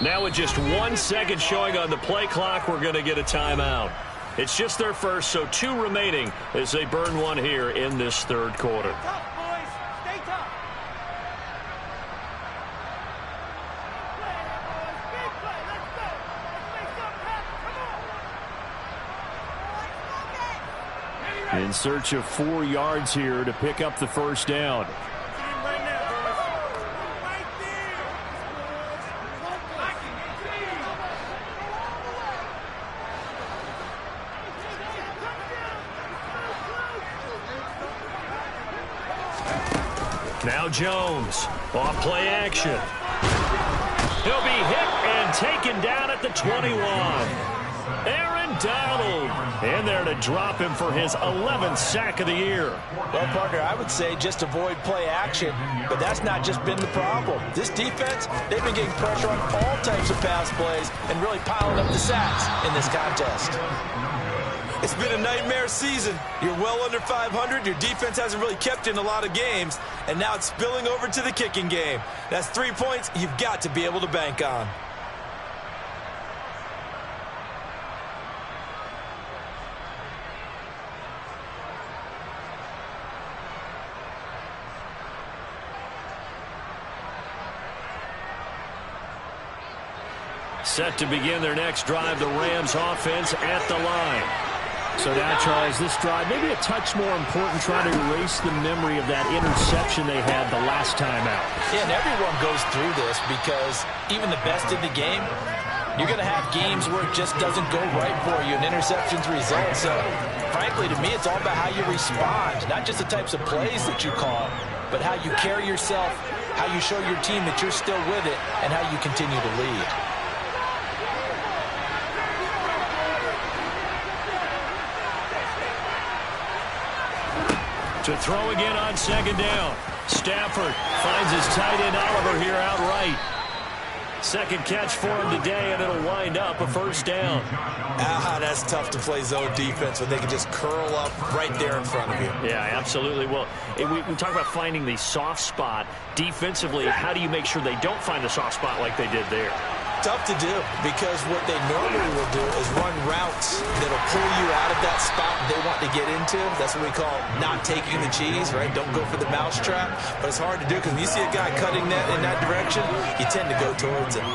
Now with just 1 second showing on the play clock, we're going to get a timeout. It's just their first, so 2 remaining as they burn one here in this 3rd quarter. Tough, boys. Stay tough. Big play. Let's go. Let's make something happen. Come on. In search of 4 yards here to pick up the first down. Now Jones, off play action. He'll be hit and taken down at the 21. Aaron Donald in there to drop him for his 11th sack of the year. Well, partner, I would say just avoid play action, but that's not just been the problem. This defense, they've been getting pressure on all types of pass plays and really piling up the sacks in this contest. It's been a nightmare season. You're well under 500. Your defense hasn't really kept in a lot of games, and now it's spilling over to the kicking game. That's 3 points you've got to be able to bank on. Set to begin their next drive, the Rams offense at the line. So now, Charles, this drive, maybe a touch more important, trying to erase the memory of that interception they had the last time out. Yeah, and everyone goes through this because even the best in the game, you're going to have games where it just doesn't go right for you and interceptions result. So, frankly, to me, it's all about how you respond, not just the types of plays that you call, but how you carry yourself, how you show your team that you're still with it, and how you continue to lead. To throw again on 2nd down. Stafford finds his tight end Oliver here outright. 2nd catch for him today, and it'll wind up a 1st down. That's tough to play zone defense when they can just curl up right there in front of you. Yeah, absolutely. Well, we talk about finding the soft spot. Defensively, how do you make sure they don't find the soft spot like they did there? Tough to do, because what they normally will do is run routes that'll pull you out of that spot they want to get into. That's what we call not taking the cheese, right? Don't go for the mousetrap. But it's hard to do because when you see a guy cutting that in that direction, you tend to go towards it.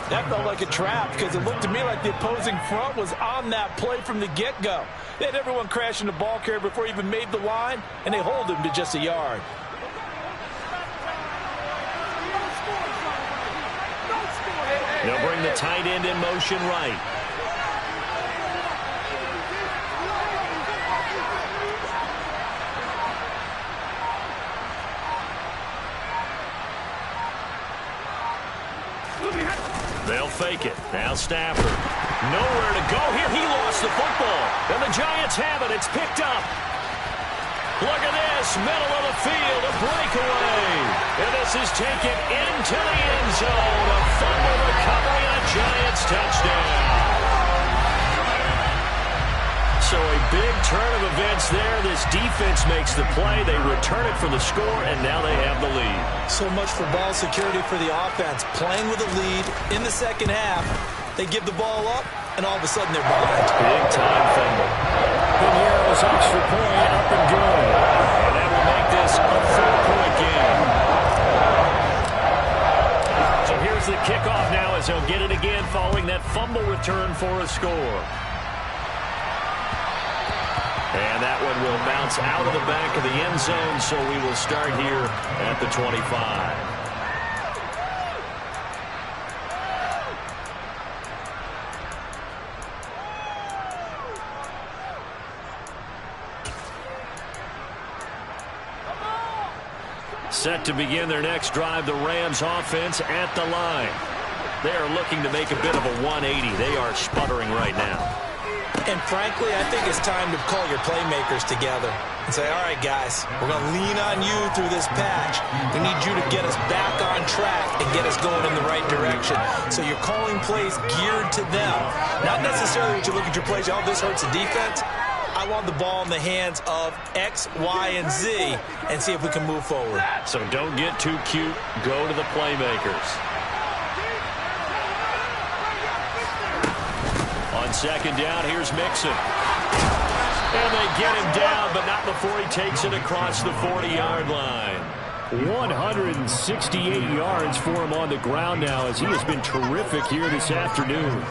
That felt like a trap because it looked to me like the opposing front was on that play from the get-go. They had everyone crashing the ball carrier before he even made the line, and they hold him to just a yard. They'll bring the tight end in motion right. They'll fake it. Now Stafford. Nowhere to go here. He lost the football. And the Giants have it. It's picked up. Look at this. Middle of the field. A breakaway. And this is taken into the end zone. A fumble recovery and a Giants touchdown. So a big turn of events there. This defense makes the play. They return it for the score, and now they have the lead. So much for ball security for the offense. Playing with a lead in the second half. They give the ball up, and all of a sudden they're behind. Big time fumble. Pinheiro's extra point up and good. And that will make this a 4-point game. So here's the kickoff now as they'll get it again following that fumble return for a score. And that one will bounce out of the back of the end zone, so we will start here at the 25. Set to begin their next drive, the Rams offense at the line. They are looking to make a bit of a 180. They are sputtering right now. And frankly, I think it's time to call your playmakers together and say, all right, guys, we're going to lean on you through this patch. We need you to get us back on track and get us going in the right direction. So you're calling plays geared to them. Not necessarily when you look at your plays, oh, this hurts the defense. I want the ball in the hands of X, Y, and Z and see if we can move forward. So don't get too cute. Go to the playmakers. On second down, here's Mixon. And they get him down, but not before he takes it across the 40-yard line. 168 yards for him on the ground now as he has been terrific here this afternoon.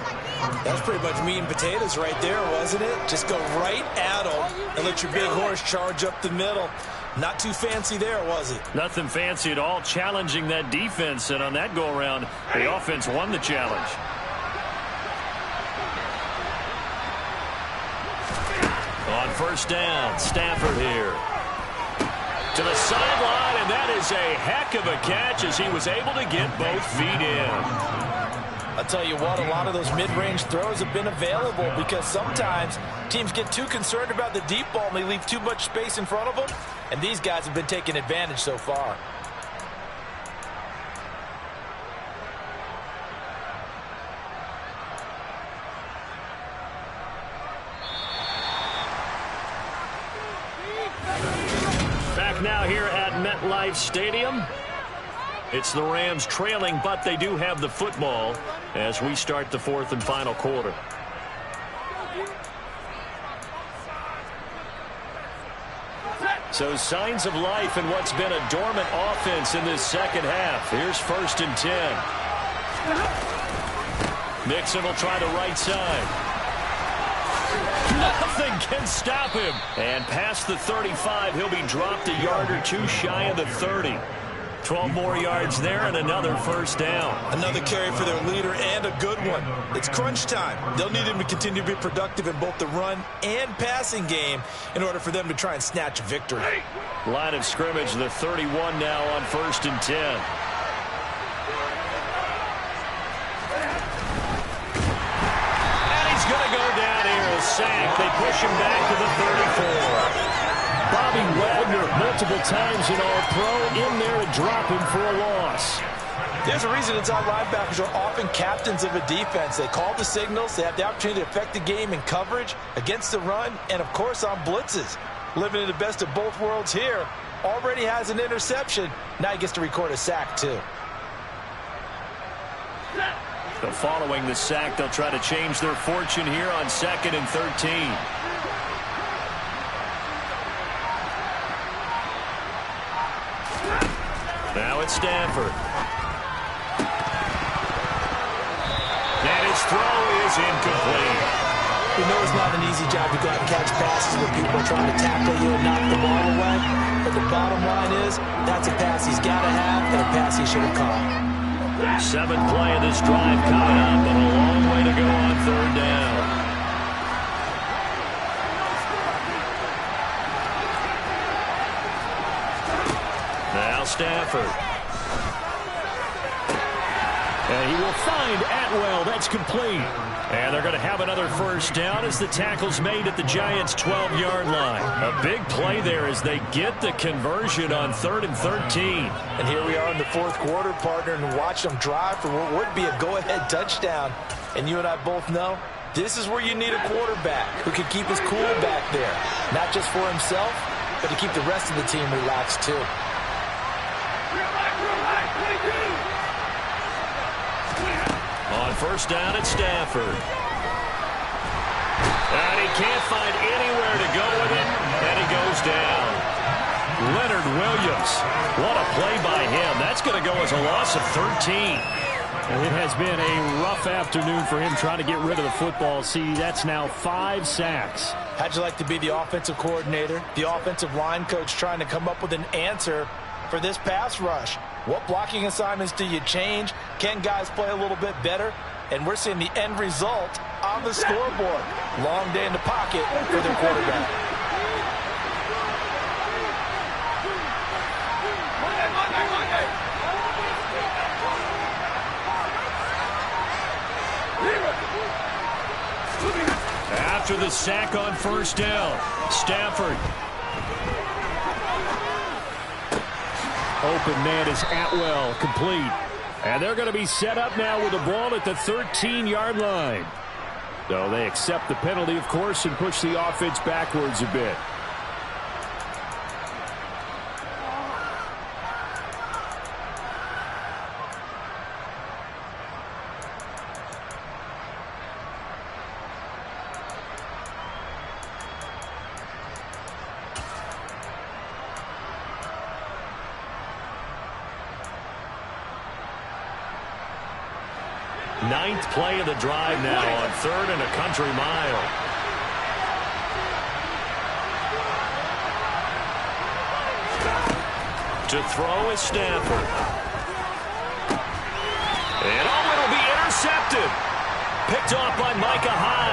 That's pretty much meat and potatoes right there, wasn't it? Just go right at him and let your big horse charge up the middle. Not too fancy there, was it? Nothing fancy at all, challenging that defense, and on that go-around, the offense won the challenge. On first down, Stafford here. To the sideline, and that is a heck of a catch as he was able to get both feet in. I'll tell you what, a lot of those mid-range throws have been available because sometimes teams get too concerned about the deep ball and they leave too much space in front of them, and these guys have been taking advantage so far. Back now here at MetLife Stadium. It's the Rams trailing, but they do have the football as we start the fourth and final quarter. So signs of life in what's been a dormant offense in this second half. Here's first and 10. Mixon will try the right side. Nothing can stop him. And past the 35, he'll be dropped a yard or two shy of the 30. 12 more yards there and another first down. Another carry for their leader and a good one. It's crunch time. They'll need him to continue to be productive in both the run and passing game in order for them to try and snatch a victory. Line of scrimmage, the 31 now on first and 10. And he's going to go down here, a sack. They push him back to the 34. Bobby Wagner, multiple times in All-Pro, in there to drop him for a loss. There's a reason inside linebackers are often captains of a defense. They call the signals. They have the opportunity to affect the game in coverage, against the run, and, of course, on blitzes. Living in the best of both worlds here. Already has an interception. Now he gets to record a sack, too. So following the sack, they'll try to change their fortune here on 2nd and 13. Now it's Stafford. And his throw is incomplete. You know it's not an easy job to go out and catch passes when people are trying to tackle you and knock the ball away. But the bottom line is, that's a pass he's got to have and a pass he should have caught. 7th play of this drive coming up, but a long way to go on third down. Now Stafford. And he will find Atwell. That's complete. And they're going to have another first down as the tackle's made at the Giants' 12-yard line. A big play there as they get the conversion on 3rd and 13. And here we are in the fourth quarter, partner, and watch them drive for what would be a go-ahead touchdown. And you and I both know this is where you need a quarterback who can keep his cool back there. Not just for himself, but to keep the rest of the team relaxed, too. On first down at Stafford. And he can't find anywhere to go with it, and he goes down. Leonard Williams. What a play by him. That's going to go as a loss of 13. And it has been a rough afternoon for him trying to get rid of the football. See, that's now 5 sacks. How'd you like to be the offensive coordinator, the offensive line coach trying to come up with an answer for this pass rush? What blocking assignments do you change? Can guys play a little bit better? And we're seeing the end result on the scoreboard. Long day in the pocket for their quarterback. after the sack on first down. Stafford. Open man is Atwell, complete. And they're going to be set up now with the ball at the 13-yard line. So they accept the penalty, of course, and push the offense backwards a bit. Ninth play of the drive now on 3rd and a country mile. To throw is Stafford. And it'll be intercepted. Picked off by Micah Hyde.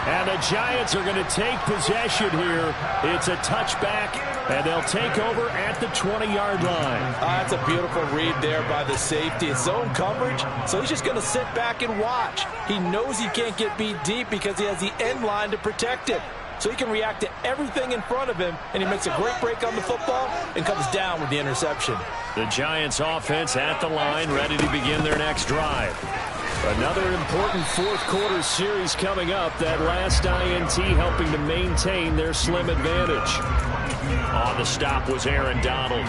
And the Giants are going to take possession here. It's a touchback, and they'll take over at the 20-yard line. That's a beautiful read there by the safety. It's zone coverage, so he's just going to sit back and watch. He knows he can't get beat deep because he has the end line to protect it. So he can react to everything in front of him, and he makes a great break on the football and comes down with the interception. The Giants offense at the line, ready to begin their next drive. Another important fourth-quarter series coming up. That last INT helping to maintain their slim advantage. On the stop was Aaron Donald.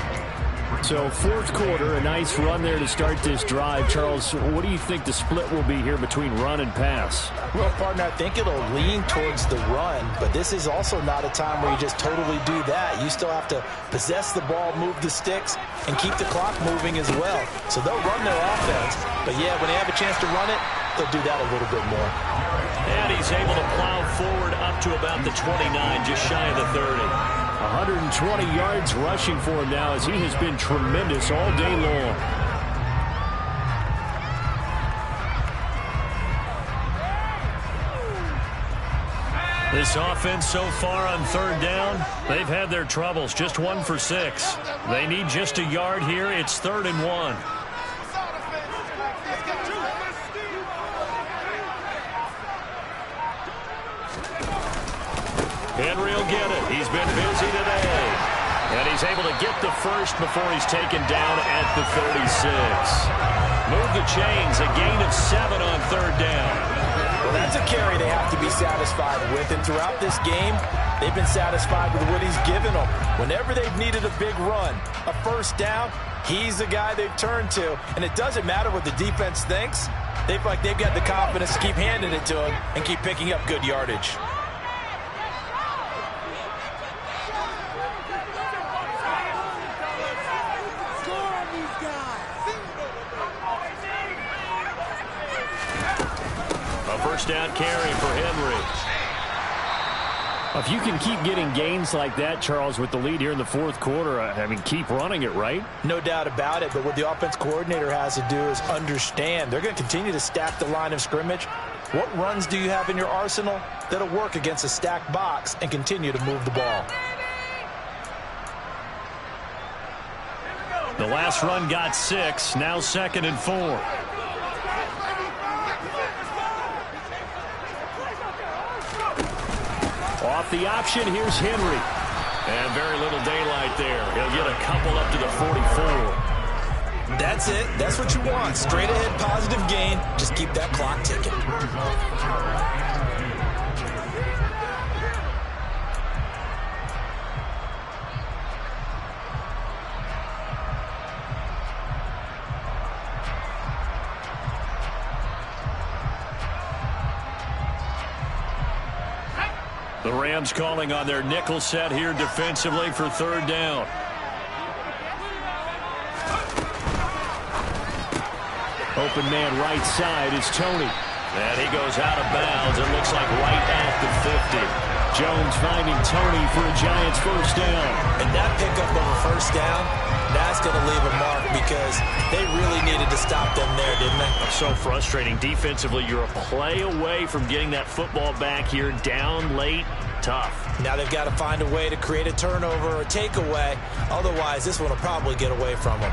So fourth quarter, a nice run there to start this drive. Charles, what do you think the split will be here between run and pass? Well, partner, I think it'll lean towards the run, but this is also not a time where you just totally do that. You still have to possess the ball, move the sticks, and keep the clock moving as well. So they'll run their offense, but yeah, when they have a chance to run it, they'll do that a little bit more. And he's able to plow forward up to about the 29, just shy of the 30. 120 yards rushing for him now as he has been tremendous all day long. This offense so far on 3rd down, they've had their troubles. Just 1 for 6. They need just a yard here. It's 3rd and 1. Henry will get it. He's been busy today. And he's able to get the first before he's taken down at the 36. Move the chains, a gain of 7 on 3rd down. Well, that's a carry they have to be satisfied with. And throughout this game, they've been satisfied with what he's given them. Whenever they've needed a big run, a first down, he's the guy they've turned to. And it doesn't matter what the defense thinks. They feel like they've got the confidence to keep handing it to him and keep picking up good yardage. First down carry for Henry. If you can keep getting gains like that, Charles, with the lead here in the fourth quarter, I mean, keep running it, right? No doubt about it, but what the offense coordinator has to do is understand. They're going to continue to stack the line of scrimmage. What runs do you have in your arsenal that'll work against a stacked box and continue to move the ball? The last run got 6, now 2nd and 4. Off the option, here's Henry. And very little daylight there. He'll get a couple up to the 44. That's it. That's what you want. Straight ahead positive gain. Just keep that clock ticking. The Rams calling on their nickel set here defensively for 3rd down. Open man right side is Tony. And he goes out of bounds. It looks like right at the 50. Jones finding Tony for a Giants first down. And that pickup of a first down, that's going to leave a mark because they really needed to stop them there, didn't they? So frustrating. Defensively, you're a play away from getting that football back here. Down late, tough. Now they've got to find a way to create a turnover or a takeaway. Otherwise, this one will probably get away from them.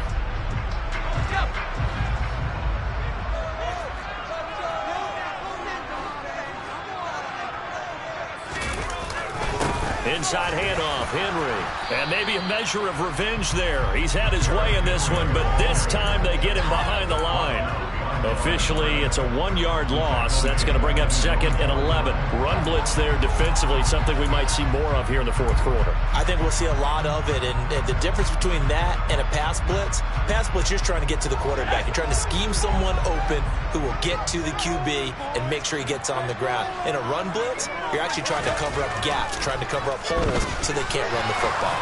Inside handoff, Henry. And maybe a measure of revenge there. He's had his way in this one, but this time they get him behind the line. Officially, it's a 1-yard loss. That's going to bring up 2nd and 11. Run blitz there defensively, something we might see more of here in the fourth quarter. I think we'll see a lot of it, and the difference between that and a pass blitz, you're just trying to get to the quarterback. You're trying to scheme someone open who will get to the QB and make sure he gets on the ground. In a run blitz, you're actually trying to cover up gaps, trying to cover up holes so they can't run the football.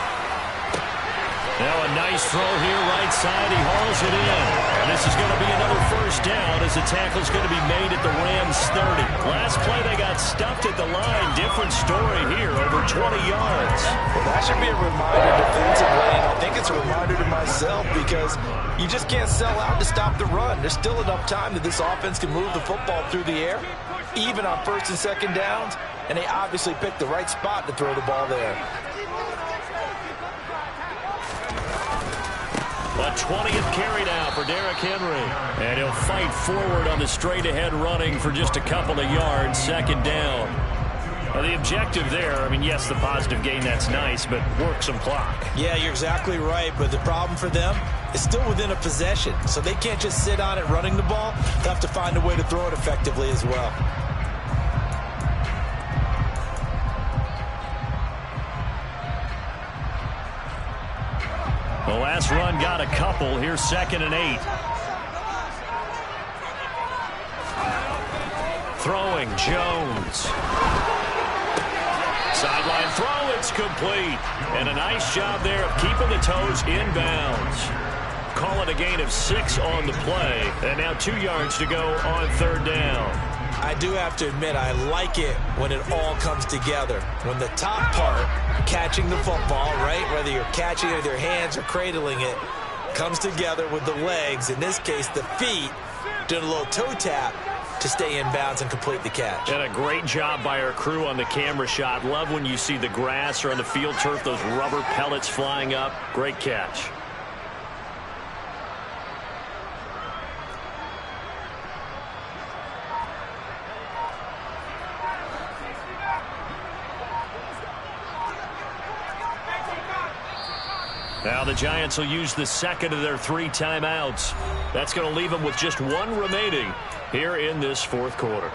Now a nice throw here, right side. He hauls it in. And this is going to be another first down as the tackle's going to be made at the Rams 30. Last play, they got stuffed at the line. Different story here, over 20 yards. Well, that should be a reminder defensively, and I think it's a reminder to myself because you just can't sell out to stop the run. There's still enough time that this offense can move the football through the air, even on 1st and 2nd downs, and they obviously picked the right spot to throw the ball there. A 20th carry now for Derrick Henry. And he'll fight forward on the straight-ahead running for just a couple of yards, 2nd down. Well, the objective there, I mean, yes, the positive gain, that's nice, but work some clock. Yeah, you're exactly right, but the problem for them is still within a possession, so they can't just sit on it running the ball. They have to find a way to throw it effectively as well. The last run got a couple. Here's 2nd and 8. Throwing, Jones. Sideline throw, it's complete. And a nice job there of keeping the toes inbounds. Call it a gain of 6 on the play. And now 2 yards to go on 3rd down. I do have to admit, I like it when it all comes together. When the top part, catching the football, right, whether you're catching it with your hands or cradling it, comes together with the legs, in this case the feet, doing a little toe tap to stay in bounds and complete the catch. And a great job by our crew on the camera shot. Love when you see the grass or on the field turf, those rubber pellets flying up. Great catch. Now the Giants will use the 2nd of their 3 timeouts. That's going to leave them with just 1 remaining here in this 4th quarter.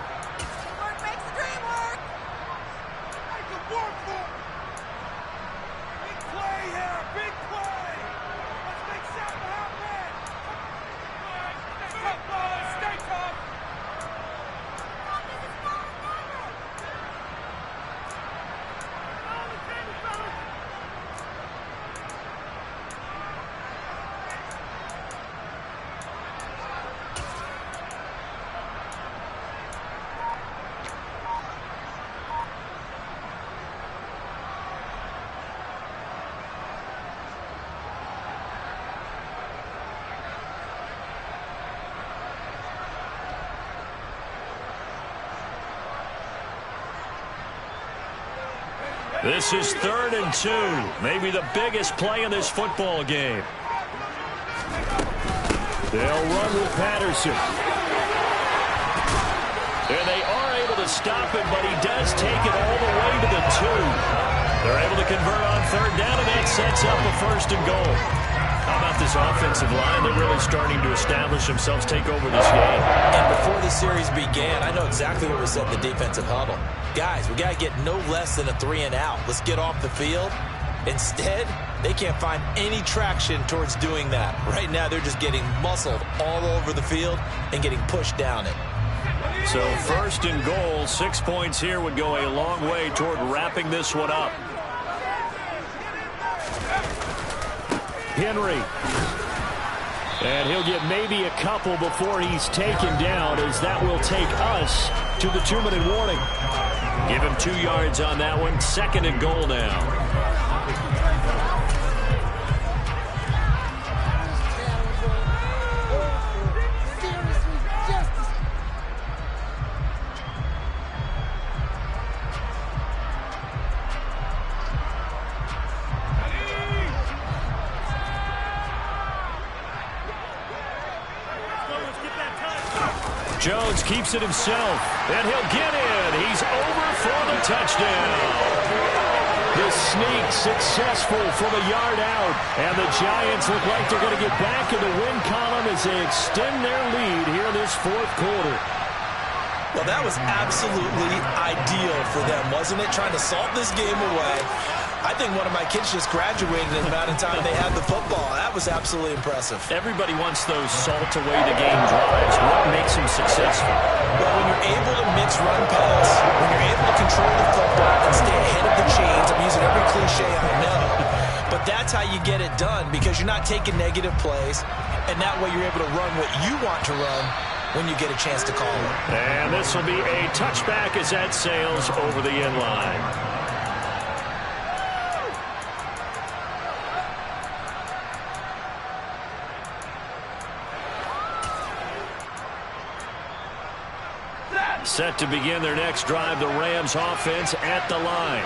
This is 3rd and 2. Maybe the biggest play in this football game. They'll run with Patterson. And they are able to stop him, but he does take it all the way to the 2. They're able to convert on 3rd down, and that sets up a 1st and goal. How about this offensive line? They're really starting to establish themselves, take over this game. And before the series began, I know exactly what was said in the defensive huddle. Guys, we got to get no less than a 3 and out. Let's get off the field. Instead, they can't find any traction towards doing that. Right now, they're just getting muscled all over the field and getting pushed down it. So 1st and goal, 6 points here would go a long way toward wrapping this one up. Henry. And he'll get maybe a couple before he's taken down, as that will take us to the 2-minute warning. Give him 2 yards on that one. 2nd and goal now. Jones keeps it himself, and he'll get in. He's over for the touchdown. The sneak successful from a yard out. And the Giants look like they're going to get back in the win column as they extend their lead here in this fourth quarter. Well, that was absolutely ideal for them, wasn't it? Trying to salt this game away. I think one of my kids just graduated in the amount of time they had the football. That was absolutely impressive. Everybody wants those salt-away-the-game drives. What makes them successful? Well, when you're able to mix run pass, when you're able to control the football and stay ahead of the chains, I'm using every cliche I know, but that's how you get it done because you're not taking negative plays, and that way you're able to run what you want to run when you get a chance to call it. And this will be a touchback as that sails over the end line. Set to begin their next drive, the Rams offense at the line.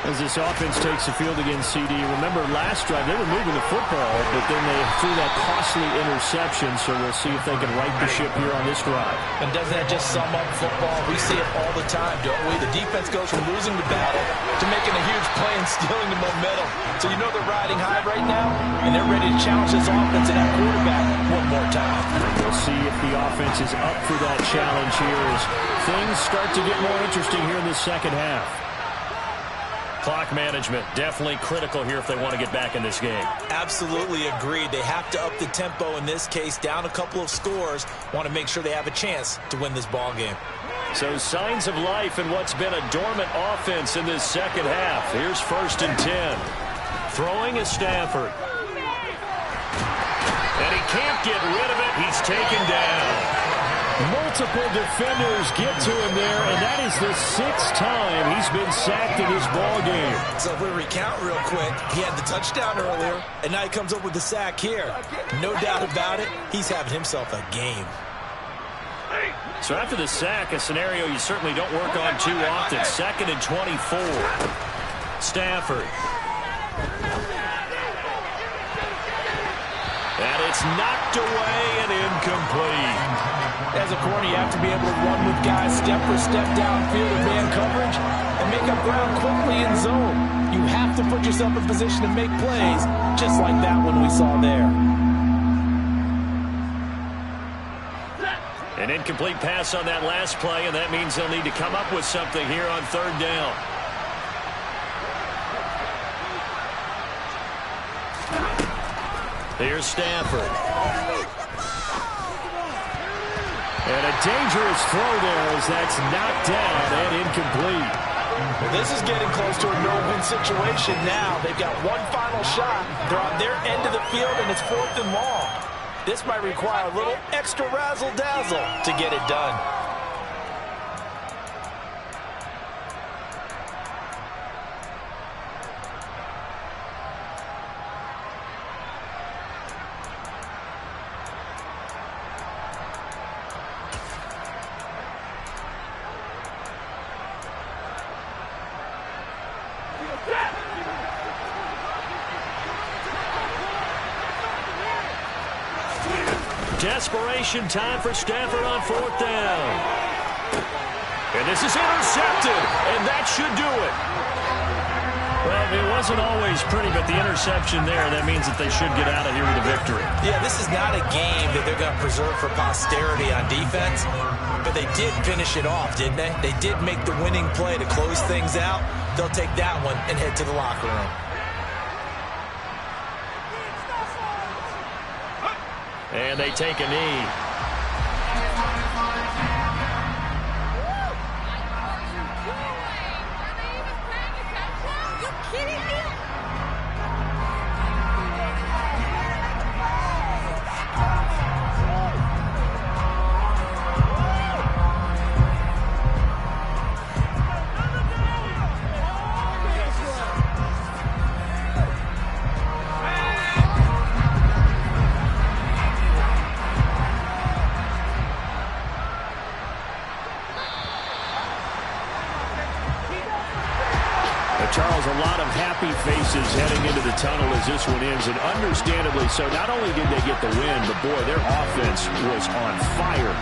As this offense takes the field against CD, remember last drive they were moving the football, but then they threw that costly interception, so we'll see if they can right the ship here on this drive. And doesn't that just sum up football? We see it all the time, don't we? The defense goes from losing the battle to making a huge play and stealing the momentum. So you know they're riding high right now, and they're ready to challenge this offense and that quarterback one more time. We'll see if the offense is up for that challenge here as things start to get more interesting here in the second half. Clock management, definitely critical here if they want to get back in this game. Absolutely agreed. They have to up the tempo in this case, down a couple of scores, want to make sure they have a chance to win this ball game. So signs of life in what's been a dormant offense in this second half. Here's 1st and 10. Throwing is Stafford. And he can't get rid of it. He's taken down. Multiple defenders get to him there, and that is the 6th time he's been sacked in this ball game. So if we recount real quick, he had the touchdown earlier, and now he comes up with the sack here. No doubt about it, he's having himself a game. So after the sack, a scenario you certainly don't work on too often. 2nd and 24. Stafford. And it's knocked away and incomplete. As a corner, you have to be able to run with guys step for step downfield in man coverage and make up ground quickly in zone. You have to put yourself in position to make plays, just like that one we saw there. An incomplete pass on that last play, and that means they'll need to come up with something here on 3rd down. Here's Stafford. And a dangerous throw there as that's knocked down and incomplete. Well, this is getting close to a no-win situation now. They've got one final shot. They're on their end of the field, and it's 4th and long. This might require a little extra razzle-dazzle to get it done. Desperation time for Stafford on 4th down. And this is intercepted, and that should do it. Well, it wasn't always pretty, but the interception there, that means that they should get out of here with a victory. Yeah, this is not a game that they're going to preserve for posterity on defense, but they did finish it off, didn't they? They did make the winning play to close things out. They'll take that one and head to the locker room. And they take a knee. Charles, a lot of happy faces heading into the tunnel as this one ends, and understandably so. Not only did they get the win, but boy, their offense was on fire.